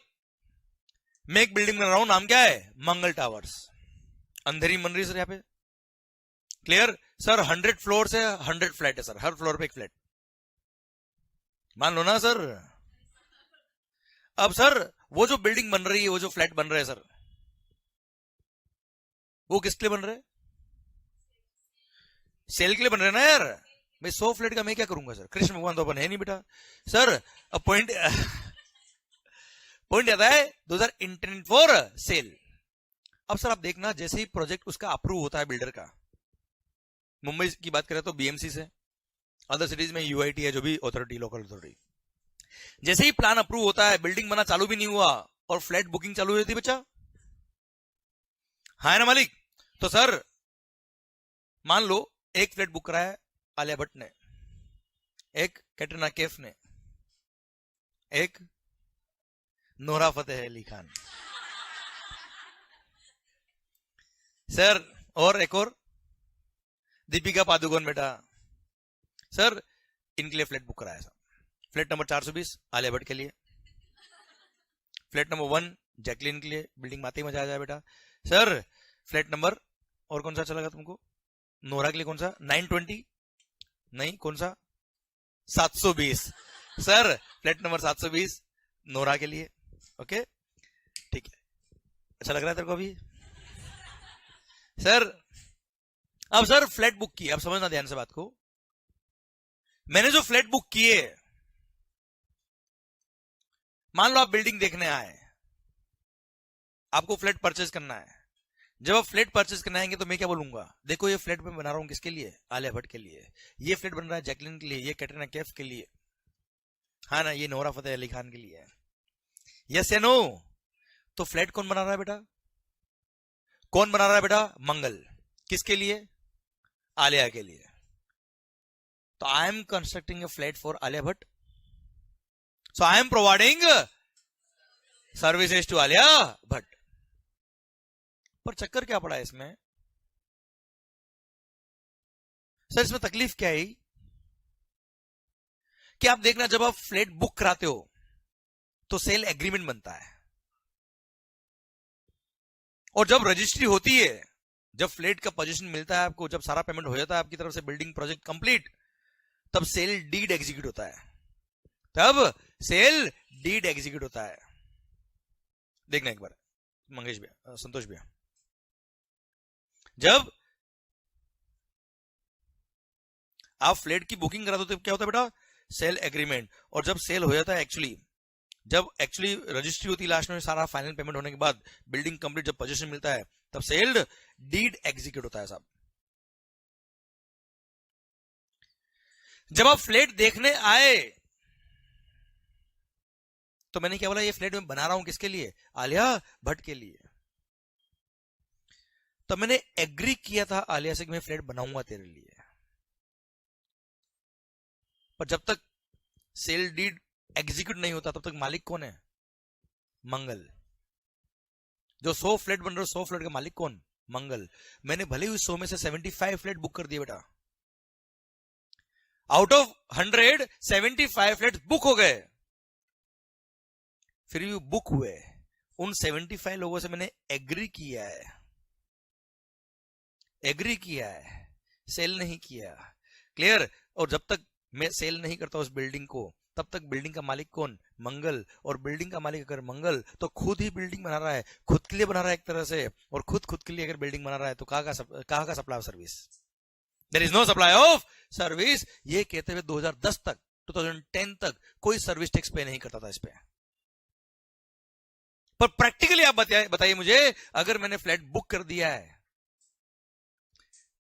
मैं एक बिल्डिंग बना रहा हूं, नाम क्या है, मंगल टावर्स। अंधेरी बन रही है सर यहां पे, क्लियर? सर 100 फ्लोर है, 100 फ्लैट है सर, हर फ्लोर पे एक फ्लैट, मान लो ना सर। अब सर वो जो बिल्डिंग बन रही है, वो जो फ्लैट बन रहे हैं सर, वो किसके लिए बन रहे हैं, सेल के लिए बन रहे हैं ना यार। भाई 100 फ्लैट का मैं क्या करूंगा सर, कृष्ण भगवान तो अपन है नहीं बेटा। सर पॉइंट आता है 2000 इंटेंडेड फॉर सेल। अब सर आप देखना, जैसे ही प्रोजेक्ट उसका अप्रूव होता है बिल्डर का, मुंबई की बात करें तो बीएमसी से, अदर सिटीज में यूआईटी है जो भी अथॉरिटी, लोकल अथॉरिटी। जैसे ही प्लान अप्रूव होता है, बिल्डिंग बना चालू भी नहीं हुआ और फ्लैट बुकिंग चालू हुई थी बच्चा, हाँ है ना मालिक। तो सर मान लो एक फ्लैट बुक करा है आलिया भट्ट ने, एक कैटरीना कैफ ने, एक नोरा फतेह अली खान सर, और एक और दीपिका पादुकोण बेटा। सर इनके लिए फ्लैट बुक कराया sir. Flat number 420 Alia Bhatt के लिए, फ्लैट नंबर 1 जैकलिन के लिए, बिल्डिंग में आते ही मजा आ जाए बेटा। सर फ्लैट नंबर और कौन सा चलेगा तुमको, नोरा के लिए कौन सा, 920 नहीं, कौन सा, 720। सर फ्लैट नंबर 720 नोरा के लिए, ओके ठीक है। अच्छा लग रहा है तेरे को अभी सर? अब सर फ्लैट बुक किए, अब समझना ध्यान से बात को। मैंने जो फ्लैट बुक किए, मान लो आप बिल्डिंग देखने आए, आपको फ्लैट परचेज करना है। जब आप फ्लैट परचेज करने आएंगे तो मैं क्या बोलूंगा, देखो ये फ्लैट मैं बना रहा हूं किसके लिए, आलिया भट्ट के लिए। ये फ्लैट बन रहा है जैकलिन के लिए, ये कैटरीना कैफ के लिए, हाँ ना, ये नोरा फतेह अली खान के लिए है। यस या नो? तो फ्लैट कौन बना रहा है बेटा, कौन बना रहा है बेटा, मंगल। किसके लिए, आलिया के लिए। तो I am constructing a flat for Alia Bhatt, so I am providing services to Alia Bhatt. पर चक्कर क्या पड़ा है इसमें सर, इसमें तकलीफ क्या है कि आप देखना, जब आप फ्लैट बुक कराते हो तो सेल एग्रीमेंट बनता है, और जब रजिस्ट्री होती है, जब फ्लैट का पोजीशन मिलता है आपको, जब सारा पेमेंट हो जाता है आपकी तरफ से, बिल्डिंग प्रोजेक्ट कंप्लीट, तब सेल डीड एग्जीक्यूट होता है, तब सेल डीड एग्जीक्यूट होता है। देखना एक बार मंगेश भैया, संतोष भैया, जब आप फ्लैट की बुकिंग कराते हो तो क्या होता है बेटा, सेल एग्रीमेंट। और जब सेल हो जाता है, जब एक्चुअली रजिस्ट्री होती है लास्ट में, सारा फाइनल पेमेंट होने के बाद, बिल्डिंग कंप्लीट, जब पोजीशन मिलता है, तब सेल्ड डीड एग्जीक्यूट होता है साहब। जब आप फ्लैट देखने आए तो मैंने क्या बोला, ये फ्लैट मैं बना रहा हूं किसके लिए, आलिया भट्ट के लिए। तो मैंने एग्री किया था आलिया से कि मैं फ्लैट बनाऊंगा तेरे लिए, पर जब तक सेल डीड एग्जीक्यूट नहीं होता तब तक मालिक कौन है, मंगल। जो 100 फ्लैट बन रहे, 100 फ्लैट का मालिक कौन, मंगल। मैंने भले ही 100 में से 75 फ्लैट बुक कर दिए बेटा, आउट ऑफ 100 75 फ्लैट बुक हो गए, फिर भी बुक हुए। उन 75 लोगों से मैंने एग्री किया है, सेल नहीं किया, क्लियर। और जब तक मैं सेल नहीं करता उस बिल्डिंग को, तब तक बिल्डिंग का मालिक कौन, मंगल। और बिल्डिंग का मालिक अगर मंगल, तो खुद ही बिल्डिंग बना रहा है, खुद के लिए बना रहा है एक तरह से, और खुद के लिए अगर बिल्डिंग बना रहा है तो कहाँ का supply of service, there is no supply of service. ये कहते हुए 2010 तक, 2010 तक कोई सर्विस टैक्स पे नहीं करता था इस पे। पर प्रैक्टिकली आप बताइए मुझे, अगर मैंने फ्लैट बुक कर दिया है,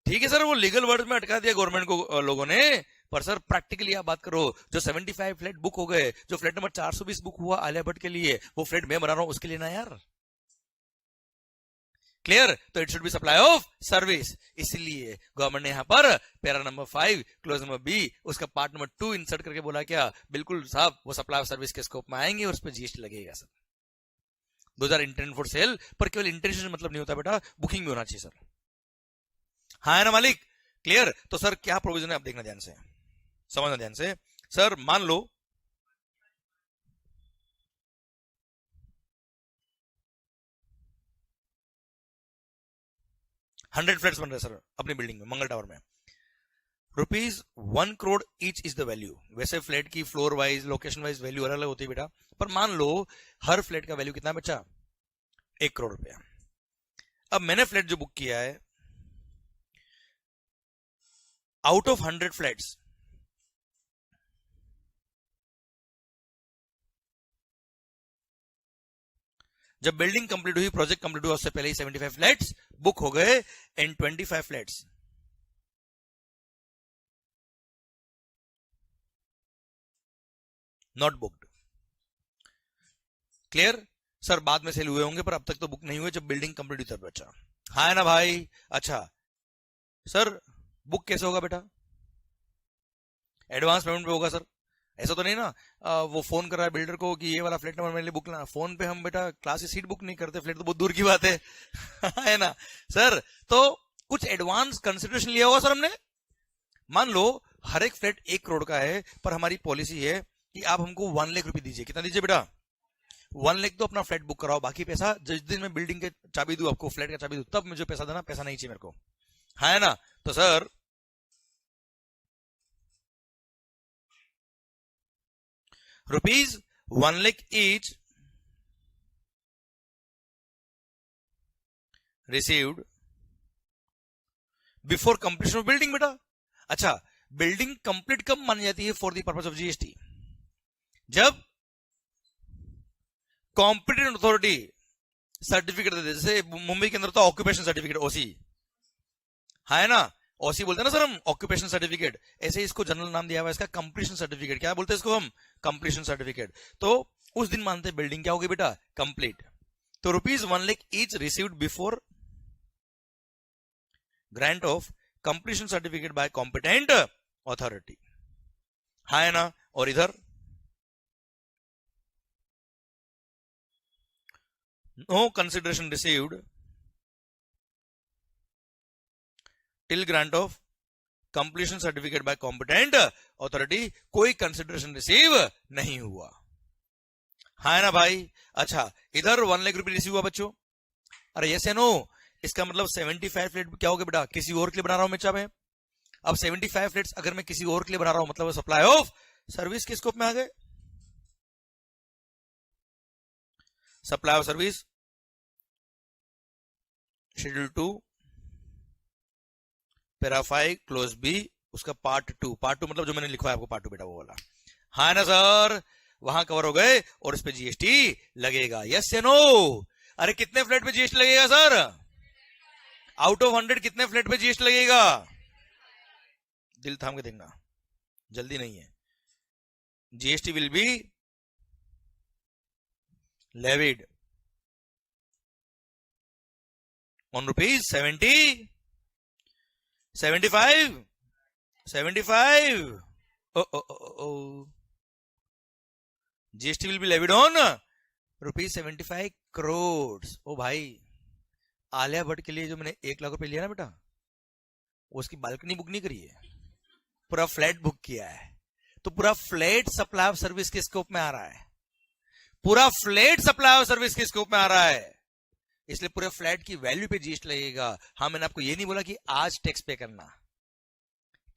ठीक है सर, वो लीगल वर्ड में अटका दिया गवर्नमेंट को लोगों ने, पर सर प्रैक्टिकली आप बात करो, जो 75 फ्लैट बुक हो गए, जो फ्लैट नंबर 420 बुक हुआ आलिया भट्ट के लिए, वो फ्लैट मैं बना रहा हूं उसके लिए ना यार। क्लियर? तो it should be supply of service. इसलिए गवर्नमेंट ने यहां पर para number 5 clause number B उसका पार्ट नंबर 2 इंसर्ट करके बोला क्या, बिल्कुल साहब, वो सप्लाई ऑफ सर्विस के स्कोप में आएंगे और उस पर जीएसटी लगेगा सर। 2010 फॉर सेल, पर केवल इंटेंशन मतलब नहीं होता बेटा, बुकिंग भी होना चाहिए सर। हाँ है ना मालिक? क्लियर? तो सर क्या प्रोविजन है, आप देखना ध्यान से, समझना ध्यान से। सर मान लो 100 फ्लैट्स बन रहे सर अपनी बिल्डिंग में, मंगल टावर में, ₹1 crore each is the value. वैसे फ्लैट की floor wise, location wise value अलग अलग होती है बेटा, पर मान लो हर फ्लैट का वैल्यू कितना बचा, 1 करोड़ रुपया। अब मैंने फ्लैट जो बुक किया है, आउट ऑफ 100 फ्लैट्स, जब बिल्डिंग कंप्लीट हुई, प्रोजेक्ट कंप्लीट हुआ, उससे पहले ही 75 फ्लैट्स बुक हो गए and 25 flats not booked. Clear? Sir बाद में सेल हुए होंगे, पर अब तक तो बुक नहीं हुए, जब बिल्डिंग कंप्लीट हुई तब बचा। हाँ है ना भाई? अच्छा सर, बुक कैसे होगा बेटा? एडवांस पेमेंट पे होगा सर। ऐसा तो नहीं ना वो फोन कर रहा है बिल्डर को कि ये वाला फ्लैट नंबर मेरे लिए बुक करना। फोन पे हम बेटा क्लास की सीट बुक नहीं करते, फ्लैट तो बहुत दूर की बात है है ना सर? तो कुछ एडवांस कंसिडरेशन लिया होगा सर हमने। मान लो हर एक फ्लैट 1 करोड़ का है, पर हमारी पॉलिसी है कि आप हमको 1 लाख रुपए दीजिए। कितना दीजिए बेटा? 1 लाख तो अपना फ्लैट बुक कराओ, बाकी पैसा जिस दिन मैं बिल्डिंग के चाबी दूं, आपको फ्लैट का चाबी दूं, तब मुझे पैसा देना, पैसा नहीं चाहिए मेरे को। हाँ है ना? तो sir ₹1 lakh each received before completion of building बेटा। अच्छा, बिल्डिंग कंप्लीट कब मानी जाती है for the purpose of GST? जब कॉम्पिटेंट अथॉरिटी सर्टिफिकेट देते, जैसे मुंबई के अंदर तो ऑक्यूपेशन सर्टिफिकेट, ओसी, है ना? ओसी बोलते हैं ना सर हम, ऑक्यूपेशन सर्टिफिकेट। ऐसे इसको जनरल नाम दिया हुआ है इसका, कंप्लीशन सर्टिफिकेट। क्या बोलते हैं इसको हम? Completion certificate. तो उस दिन मानते हैं बिल्डिंग क्या होगी बेटा? कंप्लीट। तो ₹1 lakh each received before grant of completion certificate by competent authority. हाँ है ना? और इधर no consideration received till grant of completion certificate by competent authority, कोई कंसिडरेशन रिसीव नहीं हुआ। हाँ है ना भाई? अच्छा, इधर 1 लाख रुपए रिसीव हुआ बच्चों। अरे यस या नो? इसका मतलब 75 फ्लैट क्या हो गया बेटा? किसी और के लिए बना रहा हूं मैं चाहे। अब 75 फ्लैट्स अगर मैं किसी और के लिए बना रहा हूं, मतलब सप्लाई ऑफ सर्विस के स्कोप में आ गए। Supply of service schedule 2 para 5 clause B, उसका पार्ट 2। पार्ट 2 मतलब जो मैंने लिखा है आपको पार्ट 2 बेटा, वो वाला। हाँ ना सर? वहां कवर हो गए और इस पे जीएसटी लगेगा। यस या नो? अरे कितने फ्लैट पे जीएसटी लगेगा सर? आउट ऑफ 100 कितने फ्लैट पे जीएसटी लगेगा? दिल थाम के देखना, जल्दी नहीं है। GST will be levied on ₹70 75 75 GST will be levied on ₹75 crore. ओ भाई, आलिया भट्ट के लिए जो मैंने 1 लाख रुपए लिया ना बेटा, उसकी बालकनी बुक नहीं करी है, पूरा फ्लैट बुक किया है। तो पूरा फ्लैट सप्लाई ऑफ सर्विस के स्कोप में आ रहा है, पूरा फ्लैट सप्लाई ऑफ सर्विस के स्कोप में आ रहा है, इसलिए पूरे फ्लैट की वैल्यू पे जीएसटी लगेगा। हाँ, मैंने आपको ये नहीं बोला कि आज टैक्स पे करना,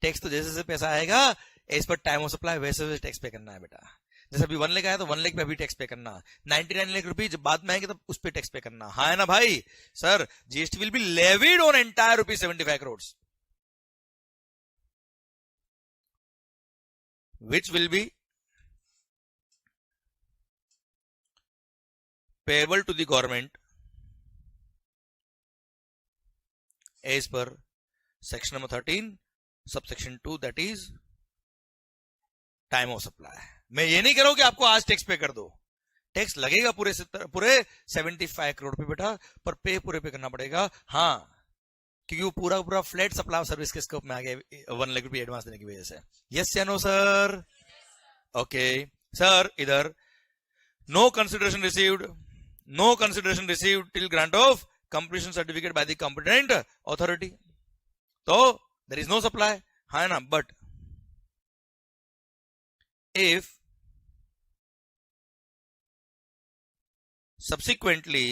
टैक्स तो जैसे जैसे पैसा आएगा as per time of supply वैसे वैसे टैक्स पे करना है बेटा। जैसे अभी 1 लाख आया तो 1 लाख पे अभी टैक्स पे करना, 99 लाख रुपए जब बाद में आएंगे तब उस पे टैक्स पे करना। हाँ है ना भाई? Sir GST will be levied on entire ₹75 crore, which will be payable to the government as per section number 13 subsection 2 that is time of supply. मैं ये नहीं कह रहा हूं कि आपको आज टैक्स पे कर दो, टैक्स लगेगा पूरे 75 करोड़ पे बेटा, पर पे पूरे पे करना पड़ेगा। हाँ, क्योंकि वो पूरा पूरा फ्लैट सप्लाई सर्विस के स्कोप में आ गया 1 लाख रुपए एडवांस देने की वजह से। यस या नो सर? ओके सर, इधर no consideration received till grant of completion certificate by the competent authority, तो देयर इज नो सप्लाई, है ना। But if subsequently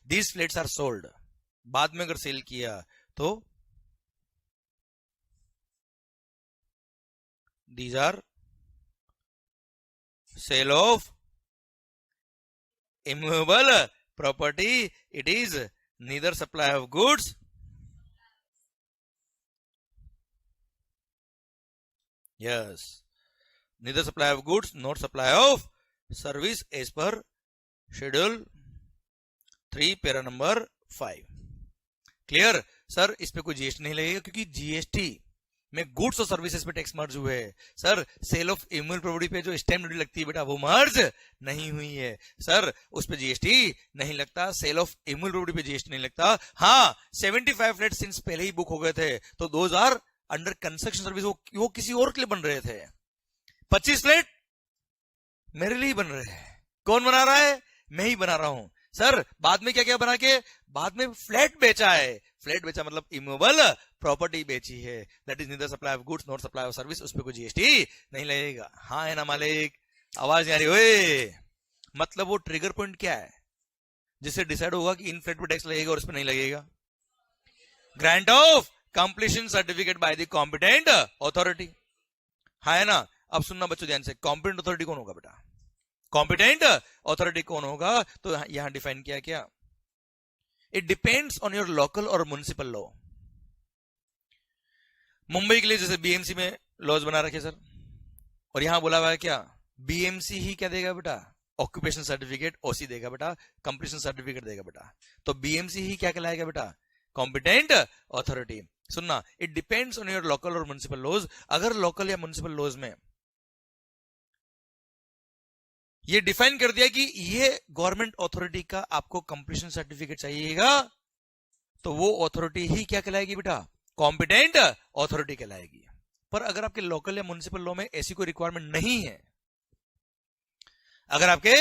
these flats are sold, बाद में अगर सेल किया तो these are sale of immovable property, it is neither supply of goods neither supply of goods nor supply of service as per schedule 3 para number 5। Clear sir? इस पे कोई जीएसटी नहीं लगेगा क्योंकि जीएसटी में गुड्स और सर्विसेज पे टैक्स मर्ज हुए हैं। Sir sale of immovable property पे जो स्टैम्प ड्यूटी लगती है बेटा वो मर्ज नहीं हुई है। सर उस पे जीएसटी नहीं लगता, सेल ऑफ इमूवेबल प्रॉपर्टी पे जीएसटी नहीं लगता। हाँ 75 फ्लैट सिंस पहले ही बुक हो गए थे, तो 2000 अंडर कंस्ट्रक्शन सर्विस वो किसी और के लिए बन रहे थे। 25 फ्लैट मेरे लिए बन रहे हैं। कौन बना रहा है? मैं ही बना रहा हूं। सर बाद में क्या क्या बना के, बाद में फ्लैट बेचा है। फ्लैट बेचा मतलब इमूवेबल प्रॉपर्टी बेची है, that is neither supply of goods not supply of service, उस पर कोई जीएसटी नहीं लगेगा। हाँ है ना मालिक? आवाज नहीं आ रही? ओए मतलब वो ट्रिगर पॉइंट क्या है जिससे डिसाइड होगा कि इन फ्लैट पे टैक्स लगेगा और उस पर नहीं लगेगा? Grant of completion certificate by the competent authority. हाँ है ना? अब सुनना बच्चों ध्यान से, कॉम्पिटेंट अथॉरिटी कौन होगा बेटा? कॉम्पिटेंट अथॉरिटी कौन होगा? तो यहां डिफाइन किया क्या? It depends on your local और म्युनिसिपल लॉ। मुंबई के लिए जैसे बीएमसी में लॉज बना रखे सर, और यहां बोला हुआ है क्या? बीएमसी ही क्या देगा बेटा? ऑक्यूपेशन सर्टिफिकेट ओसी देगा बेटा, कंप्लीशन सर्टिफिकेट देगा बेटा। तो बीएमसी ही क्या कहलाएगा बेटा? Competent authority. सुनना, it depends on your local और म्युनिसिपल लॉज। अगर लोकल या म्युनिसिपल लॉज में ये डिफाइन कर दिया कि ये गवर्नमेंट अथॉरिटी का आपको कंप्लीशन सर्टिफिकेट चाहिएगा, तो वो अथॉरिटी ही क्या कहलाएगी बेटा? कॉम्पिटेंट अथॉरिटी कहलाएगी। पर अगर आपके लोकल या म्युनिसिपल लॉ में ऐसी कोई रिक्वायरमेंट नहीं है, अगर आपके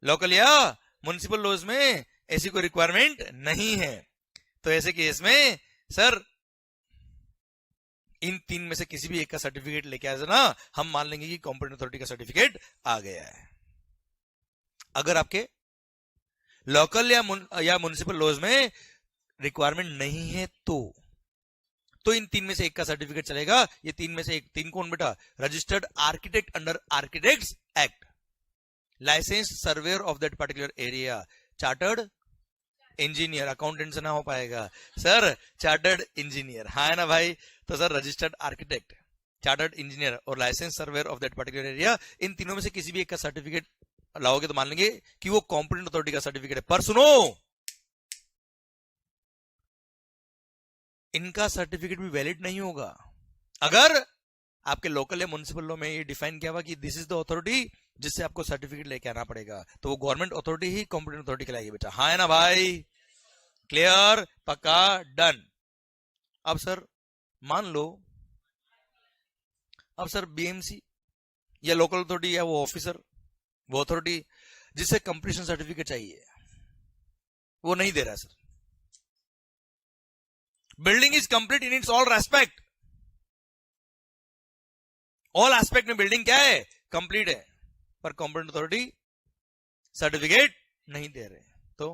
लोकल या म्युनिसिपल लॉज में ऐसी कोई रिक्वायरमेंट नहीं है, तो ऐसे केस में सर इन तीन में से किसी भी एक का सर्टिफिकेट लेके आए ना, हम मान लेंगे कि कॉम्पिटेंट अथॉरिटी का सर्टिफिकेट आ गया है। अगर आपके लोकल या म्युनिसिपल लॉज में रिक्वायरमेंट नहीं है तो इन तीन में से एक का सर्टिफिकेट चलेगा। ये तीन में से एक, तीन कौन बेटा? Registered architect under architects act, licence surveyor of that particular area, chartered engineer, accountant से ना हो पाएगा सर, चार्टर्ड इंजीनियर। हाँ है ना भाई? तो sir registered architect, chartered engineer और licence surveyor of that particular area, इन तीनों में से किसी भी एक का सर्टिफिकेट लाओगे तो मान लेंगे कि वो कॉम्पिटेंट अथॉरिटी का सर्टिफिकेट है। पर सुनो, इनका सर्टिफिकेट भी वैलिड नहीं होगा अगर आपके लोकल या म्युनिसिपल लॉ में ये डिफाइन किया हुआ कि दिस इज द अथॉरिटी जिससे आपको सर्टिफिकेट लेके आना पड़ेगा, तो वो गवर्नमेंट अथॉरिटी ही कॉम्पिटेंट अथॉरिटी कहलाएगी बेटा। हाँ है ना भाई? क्लियर? पक्का? डन। अब सर मान लो, अब सर बीएमसी या लोकल अथॉरिटी या वो ऑफिसर, वो अथॉरिटी जिससे कंप्लीशन सर्टिफिकेट चाहिए वो नहीं दे रहा है sir. Building is complete in its all respect, all aspect में बिल्डिंग क्या है? कंप्लीट है, पर कॉम्पिटेंट अथॉरिटी सर्टिफिकेट नहीं दे रहे। तो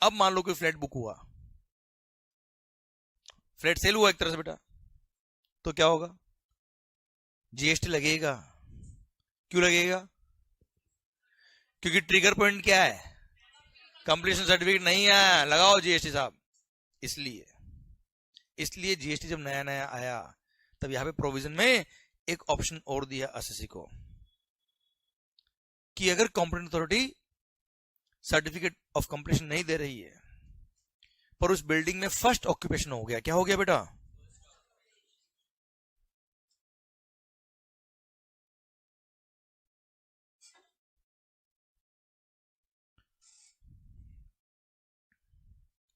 अब मान लो कोई फ्लैट बुक हुआ, फ्लैट सेल हुआ एक तरह से बेटा, तो क्या होगा? जीएसटी लगेगा। क्यों लगेगा? क्योंकि ट्रिगर पॉइंट क्या है? कंप्लीशन सर्टिफिकेट नहीं है, लगाओ जीएसटी साहब। इसलिए इसलिए जीएसटी जब नया नया आया तब यहां पे प्रोविजन में एक ऑप्शन और दिया एसएससी को कि अगर competent authority certificate of completion नहीं दे रही है पर उस बिल्डिंग में फर्स्ट ऑक्यूपेशन हो गया, क्या हो गया बेटा?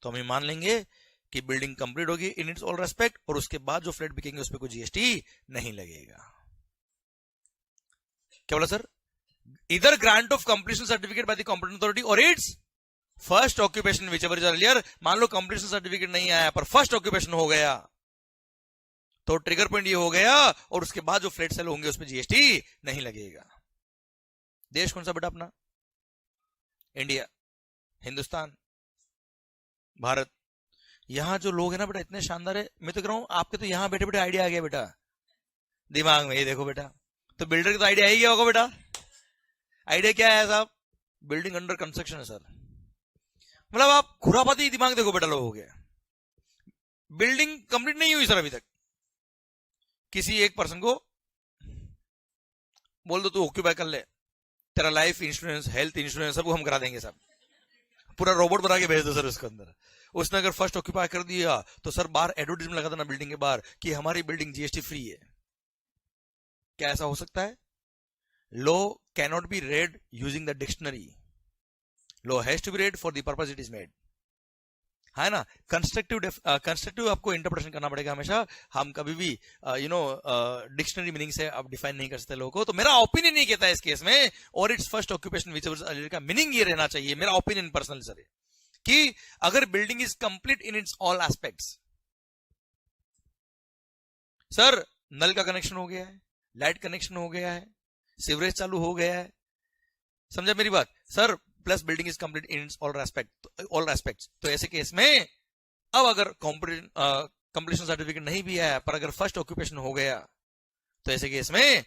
तो हम ये मान लेंगे कि बिल्डिंग कंप्लीट होगी इन इट्स ऑल रेस्पेक्ट और उसके बाद जो फ्लैट बिकेंगे उस पर कोई जीएसटी नहीं लगेगा। क्या बोला सर? इधर grant of completion certificate by the competent authority और it's first occupation whichever is earlier. मान लो कंप्लीशन सर्टिफिकेट नहीं आया पर फर्स्ट ऑक्यूपेशन हो गया तो ट्रिगर पॉइंट ये हो गया और उसके बाद जो फ्लैट सेल होंगे उसमें जीएसटी नहीं लगेगा। देश कौन सा बेटा अपना? इंडिया, हिंदुस्तान, भारत। यहां जो लोग हैं ना बेटा इतने शानदार है, मैं तो कह रहा हूं आपके तो यहां बैठे बैठे आइडिया आ गया बेटा दिमाग में। ये देखो बेटा, तो बिल्डर का तो आइडिया ही गया होगा बेटा। आइडिया क्या है साहब? बिल्डिंग अंडर कंस्ट्रक्शन है सर। मतलब आप खुरापाती दिमाग देखो बेटा लोगों के। बिल्डिंग कंप्लीट नहीं हुई सर अभी तक, किसी एक पर्सन को बोल दो तू ऑक्यूपाई कर ले, तेरा लाइफ इंश्योरेंस, हेल्थ इंश्योरेंस सब हम करा देंगे सब, पूरा रोबोट बना के भेज दो सर उसके अंदर। उसने अगर फर्स्ट ऑक्यूपाई कर दिया तो सर बाहर एडवर्टाइजमेंट लगा देना बिल्डिंग के बाहर कि हमारी बिल्डिंग जीएसटी फ्री है। क्या ऐसा हो सकता है? Law cannot be read using the dictionary, law has to be read for the purpose it is made, है ना। कंस्ट्रक्टिव आपको इंटरप्रिटेशन करना पड़ेगा हमेशा। हम कभी भी डिक्शनरी मीनिंग से आप डिफाइन नहीं कर सकते लोगों को। तो मेरा ओपिनियन नहीं कहता है इस केस में, और it's first occupation whichever का मीनिंग ये रहना चाहिए, मेरा ओपिनियन पर्सनल सर, कि अगर building is complete in its all aspects, sir नल का कनेक्शन हो गया है, लाइट कनेक्शन हो गया है, सीवरेज चालू हो गया है, समझा मेरी बात sir, plus building is complete in all aspects, तो ऐसे केस में अब अगर कंप्लीशन सर्टिफिकेट नहीं भी है पर अगर फर्स्ट ऑक्यूपेशन हो गया तो ऐसे केस में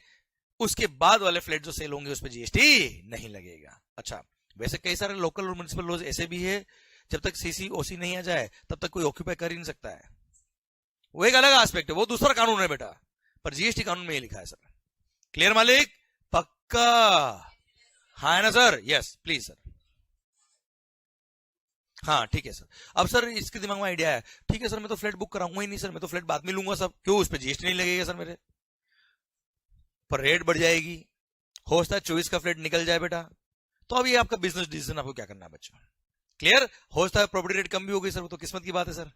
उसके बाद वाले फ्लैट जो सेल होंगे उस पर जीएसटी नहीं लगेगा। अच्छा, वैसे कई सारे लोकल और म्युनिसिपल लॉज ऐसे भी है, जब तक सीसी ओसी नहीं आ जाए तब तक कोई ऑक्यूपाई कर ही नहीं सकता है, वो एक अलग एस्पेक्ट है, वो दूसरा कानून है बेटा, पर जीएसटी कानून में ये लिखा है सर। क्लियर मालिक? पक्का? हाँ है ना सर? Yes please sir. हाँ ठीक है सर। अब सर इसके दिमाग में आइडिया है, ठीक है सर मैं तो फ्लैट बुक कराऊंगा ही नहीं सर, मैं तो फ्लैट बाद में लूंगा सब, क्यों? उस पर जीएसटी नहीं लगेगा सर मेरे पर, रेट बढ़ जाएगी, हो सकता है 24 का फ्लैट निकल जाए बेटा। तो अब ये आपका बिजनेस डिसीजन, आपको क्या करना है बच्चों। क्लियर? हो सकता है प्रॉपर्टी रेट कम भी हो गई सर, वो तो किस्मत की बात है सर,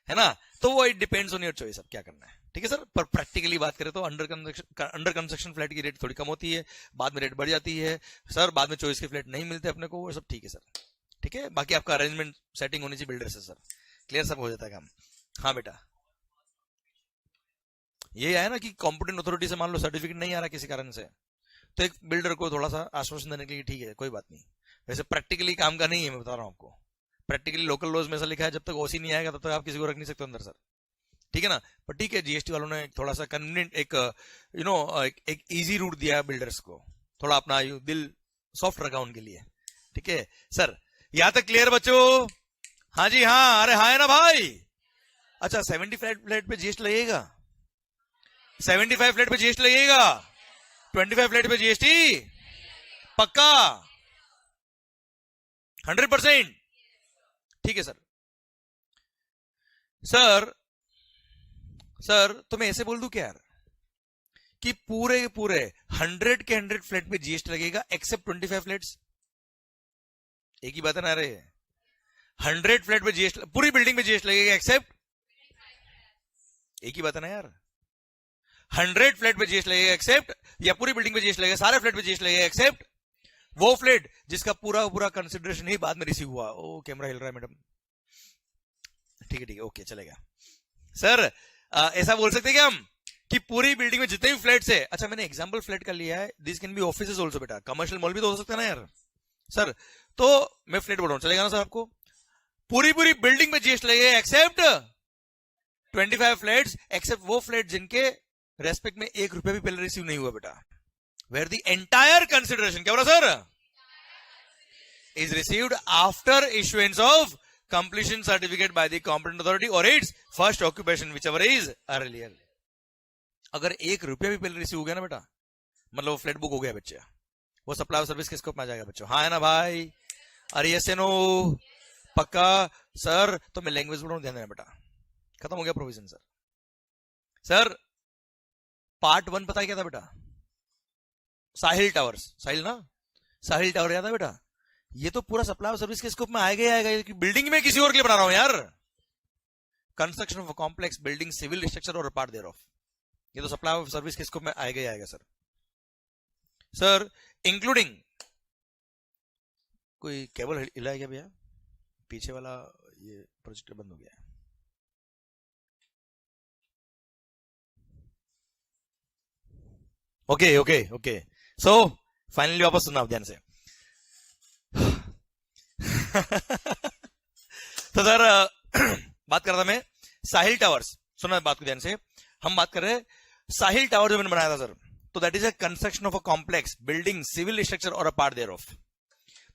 है ना। तो वो it depends on your choice, अब क्या करना है। ठीक है सर, पर प्रैक्टिकली बात करें तो अंडर कंस्ट्रक्शन फ्लैट की रेट थोड़ी कम होती है, बाद में रेट बढ़ जाती है सर, बाद में चॉइस के फ्लैट नहीं मिलते अपने को, वो सब ठीक है सर। ठीक है, बाकी आपका अरेंजमेंट सेटिंग होनी चाहिए बिल्डर से सर। क्लियर? सब हो जाता है काम। हाँ बेटा, ये है ना कि कॉम्पिटेंट अथॉरिटी से मान लो सर्टिफिकेट नहीं आ रहा किसी कारण से, तो एक बिल्डर को थोड़ा सा आश्वासन देने के लिए ठीक है कोई बात नहीं, वैसे प्रैक्टिकली काम का नहीं है, मैं बता रहा हूं आपको। प्रैक्टिकली लोकल लॉज में ऐसा लिखा है जब तक ओसी नहीं आएगा तब तक आप किसी को रख नहीं सकते अंदर सर, ठीक है ना। पर ठीक है, जीएसटी वालों ने थोड़ा सा कन्वीनियंट एक इजी रूट दिया है बिल्डर्स को, थोड़ा अपना दिल सॉफ्ट रखा उनके लिए। ठीक है सर, यहां तक क्लियर बच्चों? हाँ जी हाँ, अरे हाँ है ना भाई। अच्छा, 75 फ्लैट पे जीएसटी लगेगा, 75 फ्लैट पे जीएसटी लगेगा, 25 फ्लैट पे जीएसटी पक्का 100%? ठीक है सर। सर सर तो मैं ऐसे बोल दूं क्या यार कि पूरे के पूरे 100 के 100 फ्लैट पे जीएसटी लगेगा एक्सेप्ट 25 फ्लैट्स? एक ही बात है ना रे, 100 फ्लैट पे जीएसटी, पूरी बिल्डिंग में जीएसटी लगेगा एक्सेप्ट, एक ही बात है ना यार। 100 फ्लैट पे जीएसटी लगेगा एक्सेप्ट, या पूरी बिल्डिंग पे जीएसटी लगेगा, सारे फ्लैट पे जीएसटी लगेगा एक्सेप्ट वो फ्लैट जिसका पूरा पूरा कंसिडरेशन ही बाद में रिसीव हुआ। ओ कैमरा हिल रहा है मैडम, ठीक है ओके चलेगा सर। ऐसा बोल सकते हैं कि हम कि पूरी बिल्डिंग में जितने भी फ्लैट्स है, अच्छा मैंने एग्जांपल फ्लैट का लिया है, this can be offices also बेटा, कमर्शियल मॉल भी तो हो सकता है ना यार सर। तो मैं फ्लैट बोल रहा हूं, चलेगा ना सर आपको? पूरी पूरी बिल्डिंग में जीएसटी लगेगा एक्सेप्ट 25 फ्लैट्स, एक्सेप्ट वो फ्लैट जिनके रेस्पेक्ट में 1 रुपया भी पहले रिसीव नहीं हुआ बेटा, वेयर द एंटायर कंसिडरेशन, क्या बोला sir, is received after issuance of completion certificate by the competent authority or its first occupation whichever is earlier. अगर 1 रुपया भी पहले रिसीव हो गया ना बेटा, मतलब वो फ्लैट बुक हो गया बच्चे, वो सप्लाई ऑफ सर्विस के स्कोप में आ जाएगा बच्चों. हाँ है ना भाई? अरे यस नो पक्का सर? तो मैं लैंग्वेज बोल रहा हूं, ध्यान देना बेटा. खत्म हो गया प्रोविजन सर. सर पार्ट 1 पता है क्या था बेटा? साहिल टावर्स, साहिल ना, साहिल टावर याद है बेटा? ये तो पूरा सप्लाई ऑफ सर्विस के स्कोप में आएगा ही आएगा. बिल्डिंग में किसी और के लिए बना रहा हूं यार. Construction of complex building, civil structure और पार्ट देयर ऑफ, ये तो सप्लाई ऑफ सर्विस के स्कोप में आएगा ही आएगा सर. सर इंक्लूडिंग, कोई केबल हिला है क्या भैया? पीछे वाला ये प्रोजेक्टर बंद हो गया है. Okay okay okay. So finally वापस सुना ध्यान से. तो सर बात कर रहा था मैं साहिल टावर्स. सुना बात को ध्यान से. हम बात कर रहे हैं साहिल टावर जो मैंने बनाया था सर, तो that is a construction of a complex building, civil structure और अ पार्ट देयर ऑफ.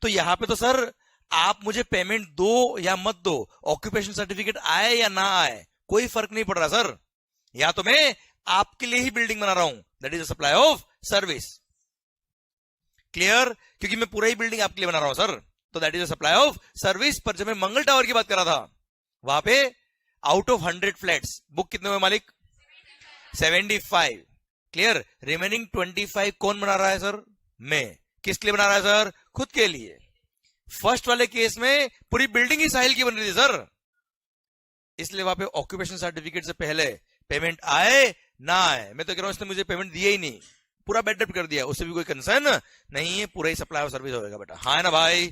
तो यहां पे तो सर आप मुझे पेमेंट दो या मत दो, ऑक्यूपेशन सर्टिफिकेट आए या ना आए, कोई फर्क नहीं पड़ रहा सर. या तो मैं आपके लिए ही बिल्डिंग बना रहा हूं, that is a supply of service. Clear? क्योंकि मैं पूरा ही बिल्डिंग आपके लिए बना रहा हूं सर, तो that is a supply of service. पर जब मैं मंगल टावर की बात कर रहा था, वहां पे आउट ऑफ 100 फ्लैट्स बुक कितने हुए मालिक? 75. क्लियर? रिमेनिंग 25 कौन बना रहा है सर? मैं. किसके लिए बना रहा है सर? खुद के लिए. फर्स्ट वाले केस में पूरी बिल्डिंग ही साहिल की बन रही थी सर, इसलिए वहां पे ऑक्यूपेशन सर्टिफिकेट से पहले पेमेंट आए ना आए, मैं तो कह रहा हूं इसने मुझे पेमेंट दिया ही नहीं, पूरा बेड डेप्ट कर दिया, उससे भी कोई कंसर्न नहीं है, पूरा ही सप्लाई ऑफ सर्विस होगा बेटा. हाँ है ना भाई?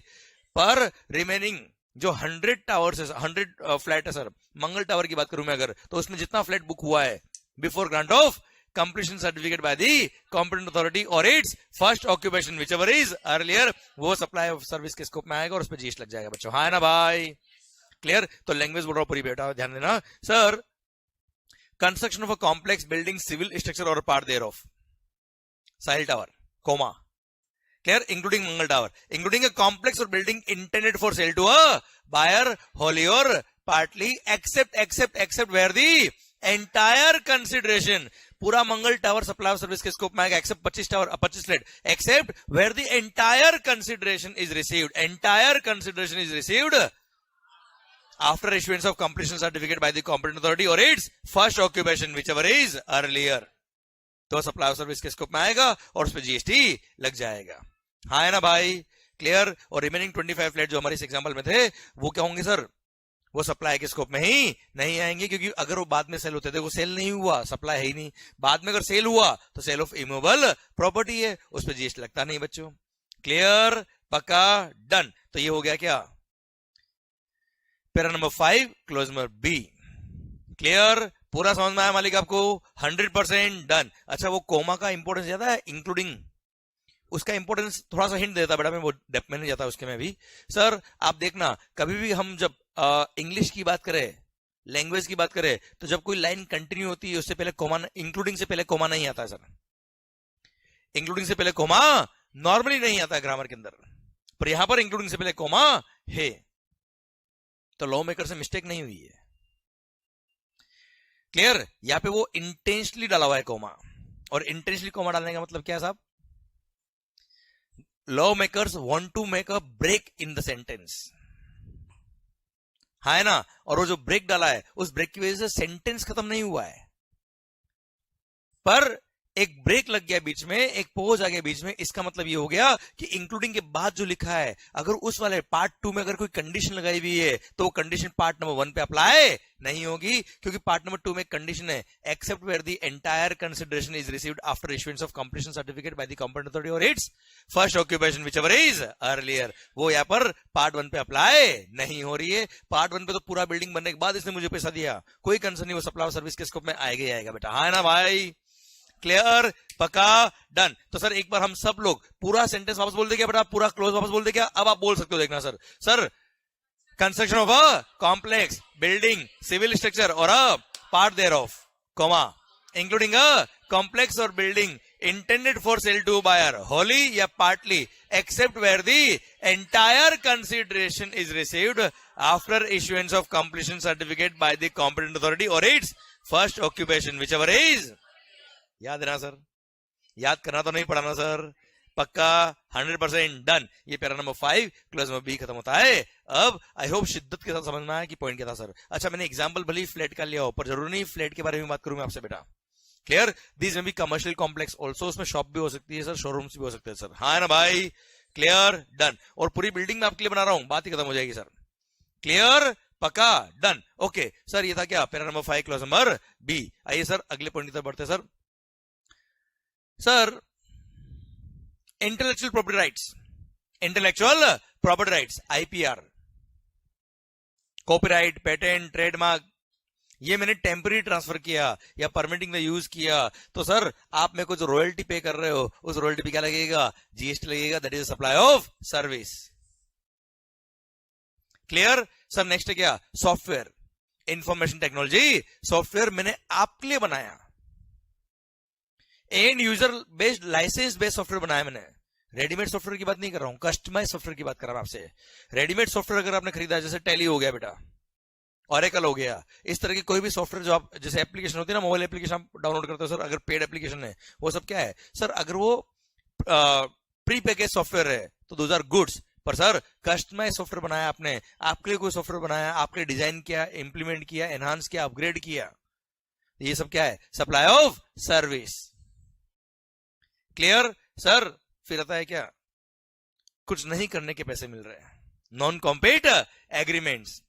पर रिमेनिंग जो 100 टावर्स है, 100 फ्लैट है सर, मंगल टावर की बात करूं मैं अगर, तो उसमें जितना फ्लैट बुक हुआ है before grant of completion certificate by the competent authority or its first occupation whichever is earlier, वो supply of service के स्कोप में आएगा और उस पर जीएसटी लग जाएगा बच्चों. हाँ है ना भाई? क्लियर? तो लैंग्वेज बोल रहा हूं पूरी बेटा, ध्यान देना. Sir construction of a complex building, civil structure और part thereof Sahil tower comma. Clear? Including Mangal tower, including a complex और building intended for sale to a buyer wholly और partly except where the entire consideration. पूरा Mangal tower supply of service के स्कोप में आएगा except 25 flat, except where the entire consideration is received. Entire consideration is received after issuance of completion certificate by the competent authority और it's first occupation whichever is earlier. तो सप्लाई ऑफ सर्विस के स्कोप में आएगा और उस पर जीएसटी लग जाएगा. हाँ है ना भाई? क्लियर? और रिमेनिंग 25 फ्लैट जो हमारे इस एग्जांपल में थे, वो क्या होंगे सर? वो सप्लाई के स्कोप में ही नहीं आएंगे, क्योंकि अगर वो बाद में सेल होते थे, वो सेल नहीं हुआ, सप्लाई है ही नहीं. बाद में अगर सेल हुआ तो सेल ऑफ इमूवेबल प्रॉपर्टी है, उस पर जीएसटी लगता नहीं बच्चों. क्लियर? पक्का? डन. तो ये हो गया क्या? Para number 5 clause number B. Clear? पूरा समझ में आया मालिक आपको? 100% डन. अच्छा, वो कोमा का इंपोर्टेंस ज्यादा है, इंक्लूडिंग उसका इंपोर्टेंस थोड़ा सा हिंट देता बेटा, मैं वो डेप्थ में नहीं जाता उसके में भी. सर आप देखना, कभी भी हम जब इंग्लिश की बात करें, लैंग्वेज की बात करें, तो जब कोई लाइन कंटिन्यू होती है उससे पहले कोमा, इंक्लूडिंग से पहले कोमा नहीं आता है सर. इंक्लूडिंग से पहले कोमा नॉर्मली नहीं आता है ग्रामर के अंदर, पर यहां पर इंक्लूडिंग से पहले कोमा है, तो लॉ मेकर से मिस्टेक नहीं हुई है. क्लियर? यहां पे वो इंटेंशनली डाला हुआ है कोमा, और इंटेंशनली कोमा डालने का मतलब क्या है साहब? Law makers want to make a break in the sentence. हाँ है ना? और वो जो ब्रेक डाला है, उस ब्रेक की वजह से सेंटेंस खत्म नहीं हुआ है, पर एक ब्रेक लग गया बीच में, एक पॉज आ गया बीच में. इसका मतलब ये हो गया कि इंक्लूडिंग के बाद जो लिखा है, अगर उस वाले पार्ट 2 में अगर कोई कंडीशन लगाई हुई है, तो वो कंडीशन पार्ट नंबर 1 पे अप्लाई नहीं होगी, क्योंकि पार्ट नंबर 2 में कंडीशन है except where the entire consideration is received after issuance of completion certificate by the competent authority और it's first occupation whichever is earlier. वो यहाँ पर पार्ट 1 पे अप्लाई नहीं हो रही है. पार्ट 1 पे तो पूरा बिल्डिंग बनने के बाद इसने मुझे पैसा दिया, कोई कंसर्न नहीं, वो सप्लाई ऑफ सर्विस के स्कोप में आएगा ही आएगा बेटा. हाँ है ना भाई? क्लियर? पक्का? डन. तो सर एक बार हम सब लोग पूरा सेंटेंस वापस बोल दे क्या बेटा? पूरा क्लोज वापस बोल दे क्या? अब आप बोल सकते हो, देखना sir. Sir construction of a complex building, civil structure और a part thereof, comma, including a complex और building intended for sale to buyer wholly या partly except where the entire consideration is received after issuance of completion certificate by the competent authority or its first occupation whichever is. याद है ना सर, याद करना तो नहीं पड़ाना सर, पक्का 100% डन. ये para number 5 clause number B खत्म होता है. अब आई होप शिद्दत के साथ समझ में आया कि पॉइंट क्या था सर. अच्छा मैंने एग्जांपल भले ही फ्लैट का लिया हो पर जरूरी नहीं फ्लैट के बारे में बात करूंगा आपसे बेटा. क्लियर. दिस में भी कमर्शियल कॉम्प्लेक्स ऑल्सो, उसमें शॉप भी हो सकती है सर, शोरूम्स भी हो सकते हैं सर. हाँ ना भाई, क्लियर डन. और पूरी बिल्डिंग में आपके लिए बना रहा हूं, बात ही खत्म हो जाएगी सर. क्लियर पक्का डन. ओके सर ये था क्या para number 5 clause number B. आइए सर अगले पॉइंट की तरफ बढ़ते sir. Sir intellectual property rights, intellectual property rights IPR, copyright, patent, trademark, ये मैंने टेम्पररी ट्रांसफर किया या परमिटिंग में यूज किया तो सर आप मेरे को जो रॉयल्टी पे कर रहे हो उस रॉयल्टी पे क्या लगेगा, जीएसटी लगेगा. That is supply of service. Clear sir. Next है क्या, सॉफ्टवेयर, इंफॉर्मेशन टेक्नोलॉजी. सॉफ्टवेयर मैंने आपके लिए बनाया, end user based licence based software बनाया मैंने. रेडीमेड सॉफ्टवेयर की बात नहीं कर रहा हूं, कस्टमाइज सॉफ्टवेयर की बात कर रहा हूं आपसे. रेडीमेड सॉफ्टवेयर अगर आपने खरीदा, जैसे टैली हो गया बेटा, ऑरेकल हो गया, इस तरह की कोई भी सॉफ्टवेयर जो आप, जैसे एप्लीकेशन होती है ना, मोबाइल एप्लीकेशन आप डाउनलोड करते हो सर, अगर पेड एप्लीकेशन है वो सब क्या है सर, अगर वो प्री पैकेज सॉफ्टवेयर है तो दोज आर गुड्स. पर सर कस्टमाइज सॉफ्टवेयर बनाया आपने, आपके लिए कोई सॉफ्टवेयर बनाया, आपके लिए डिजाइन किया, इंप्लीमेंट किया, एनहांस किया, अपग्रेड किया, ये सब क्या है, supply of service. Clear sir. फिर आता है क्या, कुछ नहीं करने के पैसे मिल रहे हैं, non compete agreements.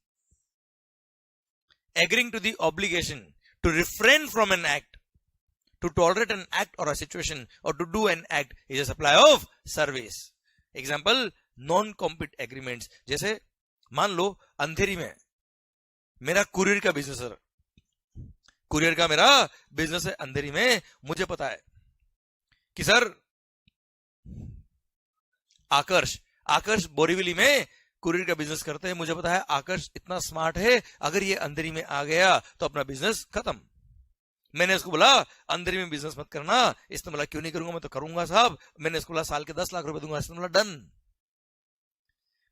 Agreeing to the obligation to refrain from an act, to tolerate an act और अ सिचुएशन और to do an act is a supply of service. Example non compete agreements. जैसे मान लो अंधेरी में मेरा कुरियर का बिजनेस है, कुरियर का मेरा बिजनेस है अंधेरी में, मुझे पता है कि सर आकर्ष बोरीवली में कुरियर का बिजनेस करते हैं, मुझे पता है आकर्ष इतना स्मार्ट है, अगर ये अंधेरी में आ गया तो अपना बिजनेस खत्म. मैंने इसको बोला अंधेरी में बिजनेस मत करना, इसने बोला क्यों नहीं करूंगा, मैं तो करूंगा साहब. मैंने इसको बोला साल के 10 लाख रुपए दूंगा, इसने बोला डन.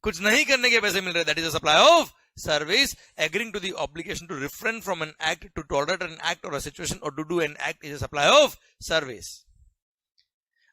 कुछ नहीं करने के पैसे मिल रहे, that is a supply of service. Agreeing to the obligation to refrain from an act, to tolerate an act और अ सिचुएशन और to do an act is a supply of service.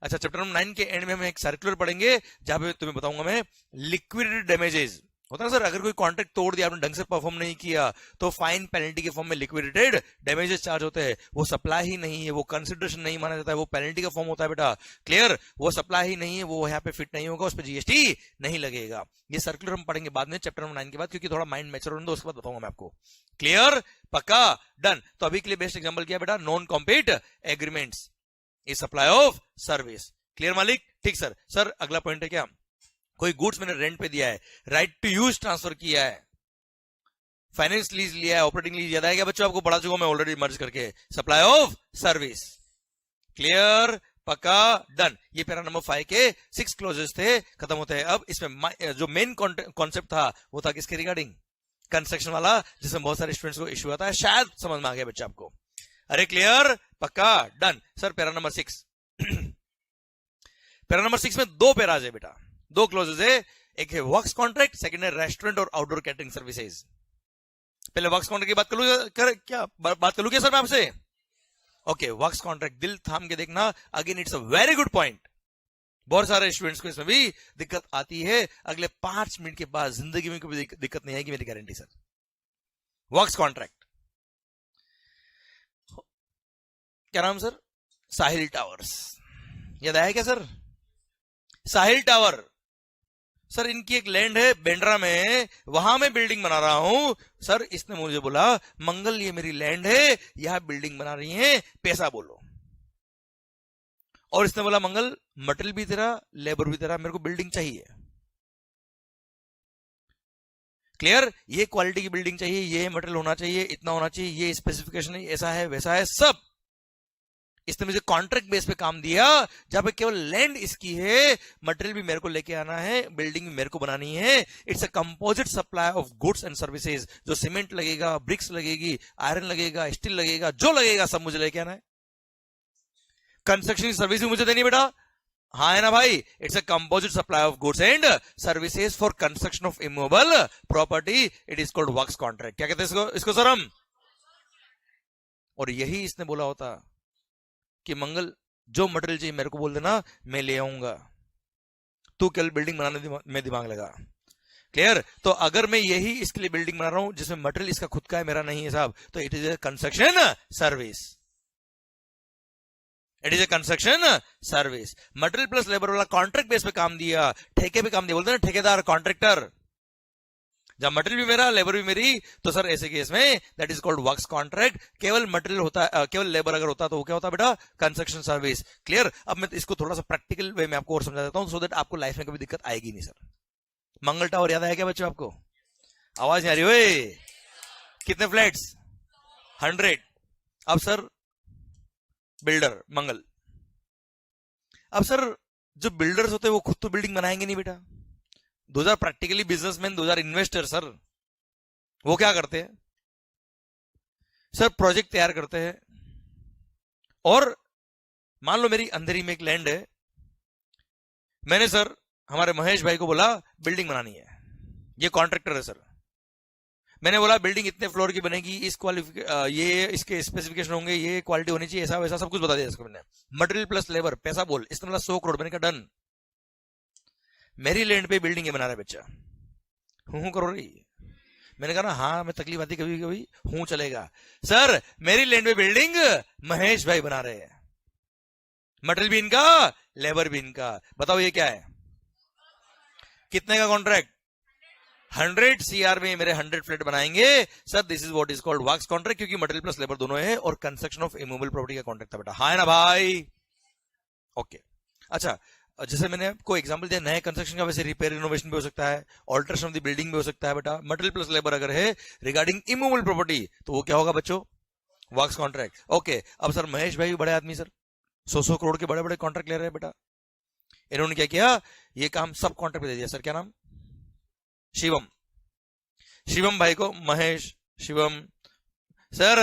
अच्छा चैप्टर नंबर 9 के एंड में हम एक सर्कुलर पढ़ेंगे जहां पे तुम्हें बताऊंगा मैं लिक्विडेटेड डैमेजेस. होता है सर, अगर कोई कॉन्ट्रैक्ट तोड़ दिया, आपने ढंग से परफॉर्म नहीं किया तो फाइन पेनल्टी के फॉर्म में लिक्विडेटेड डैमेजेस चार्ज होते हैं. वो सप्लाई ही नहीं है, वो कंसिडरेशन नहीं माना जाता है, वो पेनल्टी का फॉर्म होता है बेटा. क्लियर. वो सप्लाई ही नहीं है, वो यहाँ पे फिट नहीं होगा, उस पर जीएसटी नहीं लगेगा. ये सर्कुलर हम पढ़ेंगे बाद में चैप्टर नंबर 9 के बाद, क्योंकि थोड़ा माइंड मैच्योर होने दो, उसके बाद बताऊंगा मैं आपको. क्लियर पक्का डन. तो अभी के लिए बेस्ट एग्जाम्पल क्या बेटा, non compete agreements is supply of service. Clear मालिक. ठीक सर. सर अगला पॉइंट है क्या, कोई गुड्स मैंने रेंट पे दिया है, राइट टू यूज ट्रांसफर किया है, फाइनेंस लीज लिया है, ऑपरेटिंग लीज याद है क्या बच्चों, आपको पढ़ा चुका मैं ऑलरेडी मर्ज करके, सप्लाई ऑफ सर्विस. क्लियर पक्का डन. ये पैरा नंबर 5 के 6 क्लोजेस थे, खत्म होते हैं. अब इसमें जो मेन कॉन्सेप्ट था वो था किसके रिगार्डिंग, कंस्ट्रक्शन वाला, जिसमें बहुत सारे स्टूडेंट्स को इश्यू आता है. शायद समझ में आ गया बच्चा आपको. अरे क्लियर पक्का done. Sir para number 6 para number 6 में 2 पैराज है बेटा, 2 क्लोजेस है. एक है वर्क्स कॉन्ट्रैक्ट, सेकंड है रेस्टोरेंट और आउटडोर कैटरिंग सर्विसेज. पहले वर्क्स कॉन्ट्रैक्ट की बात बात करूं क्या सर मैं आपसे. ओके वर्क्स कॉन्ट्रैक्ट दिल थाम के देखना. Again it's a very good point. बहुत सारे स्टूडेंट्स को इसमें भी दिक्कत आती है. अगले 5 मिनट के बाद जिंदगी में कोई दिक्कत नहीं आएगी, मेरी गारंटी सर. वर्क्स कॉन्ट्रैक्ट, क्या नाम सर, साहिल टावर्स. याद आया क्या सर, साहिल टावर. सर इनकी एक लैंड है बेंड्रा में, वहां मैं बिल्डिंग बना रहा हूं. सर इसने मुझे बोला मंगल ये मेरी लैंड है, यहां बिल्डिंग बना रही है, पैसा बोलो. और इसने बोला मंगल मटेरियल भी तेरा, लेबर भी तेरा, मेरे को बिल्डिंग चाहिए. क्लियर. ये क्वालिटी की बिल्डिंग चाहिए, ये मटेरियल होना चाहिए, इतना होना चाहिए, ये स्पेसिफिकेशन है, ऐसा है वैसा है सब. इसने मुझे कॉन्ट्रैक्ट बेस पे काम दिया, जहां पे केवल लैंड इसकी है, मटेरियल भी मेरे को लेके आना है, बिल्डिंग भी मेरे को बनानी है. It's a composite supply of goods and services. जो सीमेंट लगेगा, ब्रिक्स लगेगी, आयरन लगेगा, स्टील लगेगा, जो लगेगा सब मुझे लेके आना है. कंस्ट्रक्शन की सर्विस भी मुझे देनी बेटा, हाँ है ना भाई. It's a composite supply of goods and services for construction of immovable property. It is called works contract. क्या कहते हैं इसको सर हम. और यही इसने बोला होता कि मंगल जो मटेरियल चाहिए मेरे को बोल देना, मैं ले आऊंगा, तू केवल बिल्डिंग बनाने में दिमाग लगा. क्लियर. तो अगर मैं यही इसके लिए बिल्डिंग बना रहा हूं जिसमें मटेरियल इसका खुद का है, मेरा नहीं है साहब, तो it is a construction service. It is a construction service. Material plus labour वाला कॉन्ट्रैक्ट बेस पे काम दिया, ठेके पे काम दिया, बोलते हैं ना ठेकेदार कॉन्ट्रैक्टर. जब मटेरियल भी मेरा लेबर भी मेरी, तो सर ऐसे केस में that is called works contract. केवल मटेरियल होता है, केवल लेबर अगर होता तो वो क्या होता बेटा, कंस्ट्रक्शन सर्विस. क्लियर. अब मैं इसको थोड़ा सा प्रैक्टिकल वे में आपको और समझा देता हूं सो दैट आपको लाइफ में कभी दिक्कत आएगी नहीं. सर मंगल टावर याद आया क्या बच्चों आपको? आवाज नहीं आ रही. ओए कितने फ्लैट्स? 100. अब सर बिल्डर मंगल, अब सर जो बिल्डर्स होते हैं वो खुद तो बिल्डिंग बनाएंगे नहीं बेटा. 2000 प्रैक्टिकली बिजनेसमैन, 2000 इन्वेस्टर. सर वो क्या करते हैं सर, प्रोजेक्ट तैयार करते हैं. और मान लो मेरी अंधेरी में एक लैंड है, मैंने सर हमारे महेश भाई को बोला बिल्डिंग बनानी है, ये कॉन्ट्रैक्टर है सर. मैंने बोला बिल्डिंग इतने फ्लोर की बनेगी, इस ये इसके स्पेसिफिकेशन होंगे, ये क्वालिटी होनी चाहिए, ऐसा वैसा सब कुछ बता दिया इसको मैंने. मटेरियल प्लस लेबर, पैसा बोल, इसने बोला 100 करोड़. मैंने कहा डन. मेरी लैंड पे बिल्डिंग बना रहा है बच्चा, हूं करो रही. मैंने कहा ना हाँ मैं तकलीफ आती कभी कभी, हूं चलेगा. सर मेरी लैंड पे बिल्डिंग महेश भाई बना रहे हैं, मटेरियल भी इनका, लेबर भी इनका. बताओ ये क्या है, कितने का कॉन्ट्रैक्ट? 100 CR में मेरे 100 फ्लैट बनाएंगे. Sir this is what is called works contract, क्योंकि मटेरियल प्लस लेबर दोनों है और कंस्ट्रक्शन ऑफ इमूवेबल प्रॉपर्टी का कॉन्ट्रैक्ट था बेटा. हाँ है ना भाई. ओके. अच्छा, जैसे मैंने आपको एग्जांपल दिया नए कंस्ट्रक्शन का, वैसे रिपेयर रिनोवेशन भी हो सकता है, ऑल्टरेशन ऑफ द बिल्डिंग भी हो सकता है बेटा. मटेरियल प्लस लेबर अगर है रिगार्डिंग इमूवेबल प्रॉपर्टी तो वो क्या होगा बच्चों, वर्क्स कॉन्ट्रैक्ट. ओके. अब सर महेश भाई भी बड़े आदमी सर, 100 करोड़ के बड़े बड़े कॉन्ट्रैक्ट ले रहे हैं बेटा. इन्होंने क्या किया, ये काम सब कॉन्ट्रैक्ट दे दिया. सर क्या नाम? शिवम. शिवम भाई को महेश, शिवम सर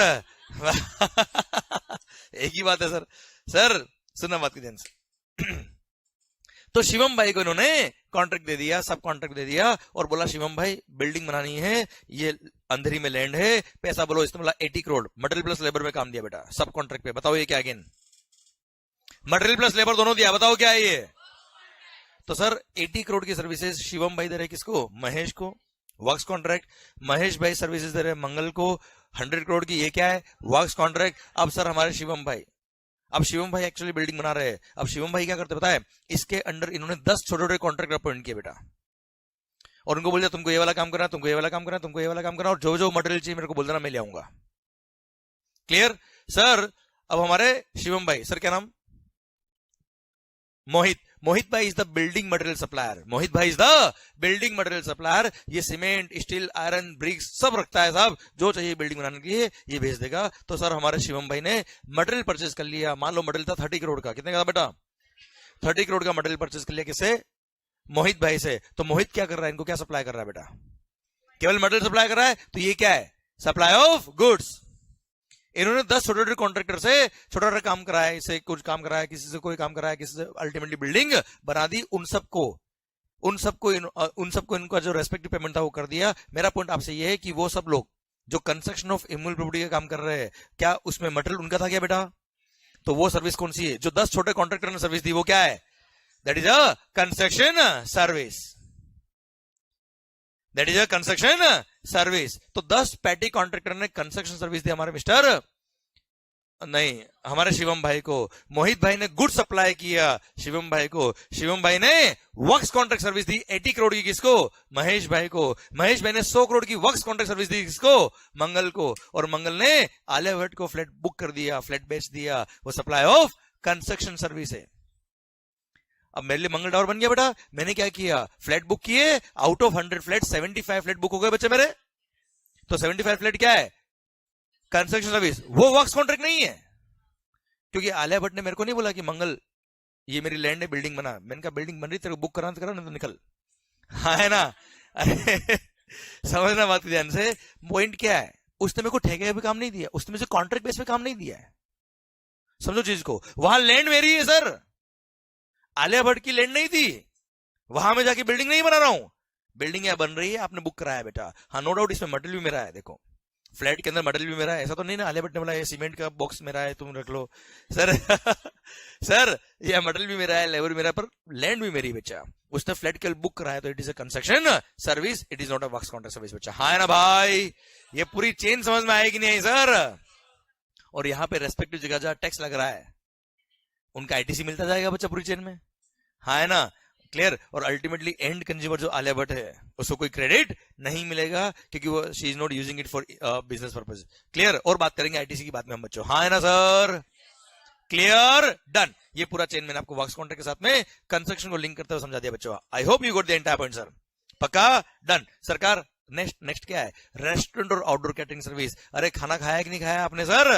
एक ही बात है सर. सर सुनना बात की ध्यान से. तो शिवम भाई को इन्होंने कॉन्ट्रैक्ट दे दिया, सब कॉन्ट्रैक्ट दे दिया और बोला शिवम भाई बिल्डिंग बनानी है, ये अंधेरी में लैंड है, पैसा बोलो. इसने बोला 80 करोड़. मटेरियल प्लस लेबर में काम दिया बेटा, सब कॉन्ट्रैक्ट पे. बताओ ये क्या, अगेन मटेरियल प्लस लेबर दोनों दिया, बताओ क्या है ये. तो सर 80 करोड़ की सर्विसेज शिवम भाई दे रहे किसको, महेश को, वर्क्स कॉन्ट्रैक्ट. महेश भाई सर्विसेज दे रहे मंगल को 100 करोड़ की, ये क्या है, वर्क्स कॉन्ट्रैक्ट. अब सर हमारे शिवम भाई, अब शिवम भाई एक्चुअली बिल्डिंग बना रहे हैं. अब शिवम भाई क्या करते पता है, इसके अंडर इन्होंने 10 छोटे छोटे कॉन्ट्रैक्ट अपॉइंट किए बेटा, और उनको बोल दिया तुमको ये वाला काम करना, तुमको ये वाला काम करना, तुमको ये वाला काम करना, और जो जो मटेरियल चाहिए मेरे को बोल देना, मैं ले आऊंगा. क्लियर. सर अब हमारे शिवम भाई, सर क्या नाम, मोहित. मोहित भाई is the building material supplier. Mohit भाई is the building material supplier. ये सीमेंट, स्टील, आयरन, ब्रिक्स सब रखता है साहब, जो चाहिए बिल्डिंग बनाने के लिए ये भेज देगा. तो सर हमारे शिवम भाई ने मटेरियल परचेज कर लिया. मान लो मटेरियल था 30 करोड़ का, कितने का था बेटा, 30 करोड़ का मटेरियल परचेज कर लिया. किससे, मोहित भाई से. तो मोहित क्या कर रहा है, इनको क्या सप्लाई कर रहा है बेटा, केवल मटेरियल सप्लाई कर रहा है. तो ये क्या है, सप्लाई ऑफ गुड्स. इन्होंने 10 छोटे छोटे कॉन्ट्रैक्टर से छोटा छोटा काम कराया, इससे कुछ काम कराया, किसी से कोई काम कराया, किसी से अल्टीमेटली बिल्डिंग बना दी. उन सबको इनका जो रेस्पेक्टिव पेमेंट था वो कर दिया. मेरा पॉइंट आपसे ये है कि वो सब लोग जो कंस्ट्रक्शन ऑफ इमूवेबल प्रॉपर्टी का काम कर रहे हैं, क्या उसमें मटेरियल उनका था क्या बेटा? तो वो सर्विस कौन सी है, जो 10 छोटे कॉन्ट्रैक्टर ने सर्विस दी, वो क्या है, that is a construction service. That is a construction service. तो 10 पैटी कॉन्ट्रैक्टर ने कंस्ट्रक्शन सर्विस दी हमारे मिस्टर, नहीं हमारे शिवम भाई को. मोहित भाई ने गुड सप्लाई किया शिवम भाई को. शिवम भाई ने वर्क्स कॉन्ट्रैक्ट सर्विस दी 80 करोड़ की, किसको, महेश भाई को. महेश भाई ने 100 करोड़ की वर्क्स कॉन्ट्रैक्ट सर्विस दी, किसको, मंगल को. और मंगल ने आलिया भट्ट को फ्लैट बुक कर दिया, फ्लैट बेच दिया. वो सप्लाई ऑफ कंस्ट्रक्शन सर्विस है. अब मेरे लिए मंगल टावर बन गया बेटा. मैंने क्या किया, फ्लैट बुक किए. Out of 100 flat 75 flat book हो गए बच्चे मेरे. तो 75 फ्लैट क्या है, कंस्ट्रक्शन सर्विस. वो वर्क्स कॉन्ट्रैक्ट नहीं है, क्योंकि आलिया भट्ट ने मेरे को नहीं बोला कि मंगल ये मेरी लैंड है, बिल्डिंग बना. मैंने कहा बिल्डिंग बन रही, तेरे को बुक करा नहीं तो निकल. हाँ है ना. अरे समझना बात ध्यान से. पॉइंट क्या है, उसने मेरे को ठेके पे काम नहीं दिया, उसने मुझे कॉन्ट्रैक्ट बेस पे काम नहीं दिया है. समझो चीज को, वहां लैंड मेरी है सर, आलिया भट्ट की लैंड नहीं थी, वहां मैं जाके बिल्डिंग नहीं बना रहा हूं, बिल्डिंग यहां बन रही है, आपने बुक कराया है बेटा, हाँ नो डाउट इसमें मटेरियल भी मेरा है, देखो फ्लैट के अंदर मटेरियल भी मेरा है, ऐसा तो नहीं ना आलिया भट्ट ने बोला ये सीमेंट का बॉक्स मेरा है तुम रख लो सर सर ये मटेरियल भी मेरा है, लेबर भी मेरा, पर लैंड भी मेरी बच्चा, उसने फ्लैट के बुक कराया तो it is a construction service, it is not a works contract service बच्चा, हाँ है ना भाई, ये पूरी चेन समझ में आएगी नहीं आई सर। और यहाँ पे रेस्पेक्टिव जगह जहां टैक्स लग रहा है उनका आईटीसी मिलता जाएगा बच्चा पूरी चेन में, हाँ है ना, क्लियर। और अल्टीमेटली एंड कंज्यूमर जो आलिया भट्ट है उसको कोई क्रेडिट नहीं मिलेगा क्योंकि वो she is not using it for business purpose, clear. और बात करेंगे आईटीसी की बात में हम बच्चों, हाँ है ना सर, क्लियर, डन। ये पूरा चेन मैंने आपको वर्क्स कॉन्ट्रैक्ट के साथ में कंस्ट्रक्शन को लिंक करते हुए समझा दिया बच्चों, I hope you got the entire point sir, पक्का, डन। सरकार नेक्स्ट क्या है, रेस्टोरेंट और आउटडोर कैटरिंग सर्विस, अरे खाना खाया कि नहीं खाया आपने सर,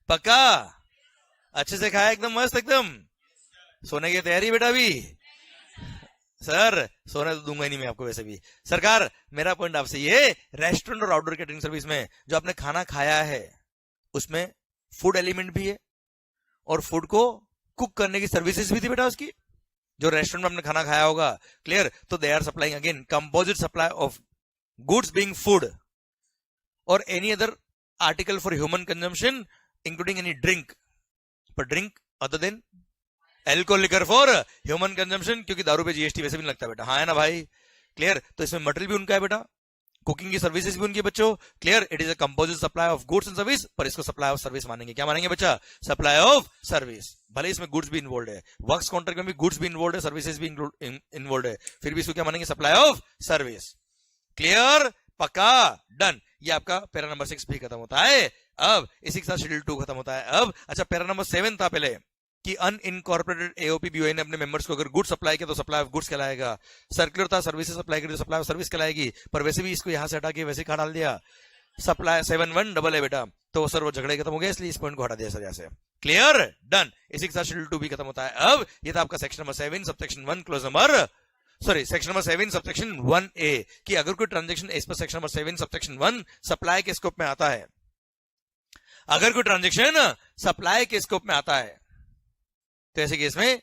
पक्का, अच्छे से खाया, एकदम मस्त, एकदम सोने की तैयारी बेटा भी सर, सोने तो दूंगा ही नहीं मैं आपको वैसे भी। सरकार मेरा पॉइंट आपसे ये, रेस्टोरेंट और आउटडोर कैटरिंग सर्विस में जो आपने खाना खाया है उसमें फूड एलिमेंट भी है और फूड को कुक करने की सर्विसेज भी थी बेटा उसकी, जो रेस्टोरेंट में आपने खाना खाया होगा, क्लियर। तो they are supplying again composite supply of goods being food और any other article for human consumption including any drink, पर drink other than alcohol liquor for human consumption, क्योंकि दारू पे जीएसटी वैसे भी नहीं लगता बेटा, हाँ है ना भाई, क्लियर। तो इसमें मटेरियल भी उनका है बेटा, कुकिंग की सर्विसेज भी उनकी बच्चों, clear. It is a composite supply of goods and service, पर इसको सप्लाई ऑफ सर्विस मानेंगे, क्या मानेंगे बच्चा, सप्लाई ऑफ सर्विस। भले इसमें गुड्स भी इन्वॉल्व है, वर्क्स कॉन्ट्रैक्ट में भी गुड्स भी इन्वॉल्व है, सर्विसेज भी इन्वॉल्व है, फिर भी इसको क्या मानेंगे, सप्लाई ऑफ सर्विस, क्लियर, पक्का, डन। ये आपका पैरा नंबर 6 भी खत्म होता है। अब इसी के साथ शेड्यूल 2 खत्म होता है। अब अच्छा पैरा नंबर 7 था पहले कि अनइनकॉर्पोरेटेड एओपी बीओआई ने अपने मेंबर्स को अगर गुड्स सप्लाई किया तो सप्लाई ऑफ गुड्स कहलाएगा, सर्कुलर था सर्विसेज सप्लाई करी तो सप्लाई ऑफ सर्विस कहलाएगी, पर वैसे भी इसको यहां से हटा के वैसे खा डाल दिया, सप्लाई 7-1 है बेटा, तो सर वो झगड़े खत्म हो गया, इसलिए इस पॉइंट को हटा दिया सर यहाँ से, क्लियर, डन। इसी के साथ शेड्यूल 2 भी खत्म होता है। अब ये था आपका section number 7 subsection 1 clause number, sorry section number 7 subsection 1A कि अगर कोई transaction as per section number 7 subsection 1 supply के स्कोप में आता है, अगर कोई ट्रांजेक्शन सप्लाई के स्कोप में आता है तो ऐसे केस में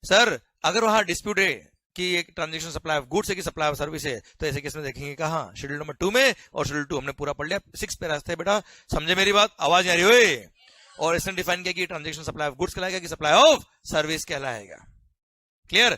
सर अगर वहां डिस्प्यूट है कि एक ट्रांजेक्शन सप्लाई ऑफ गुड्स है कि सप्लाई ऑफ सर्विस है, तो ऐसे केस में देखेंगे कहां, शेड्यूल नंबर 2 में, और शेड्यूल 2 हमने पूरा पढ़ लिया, 6 पे रास्ते बेटा, समझे मेरी बात, आवाज आ रही हो। और इसने डिफाइन किया कि ट्रांजेक्शन सप्लाई ऑफ गुड्स कहलाएगा कि सप्लाई ऑफ सर्विस कहलाएगा, क्लियर।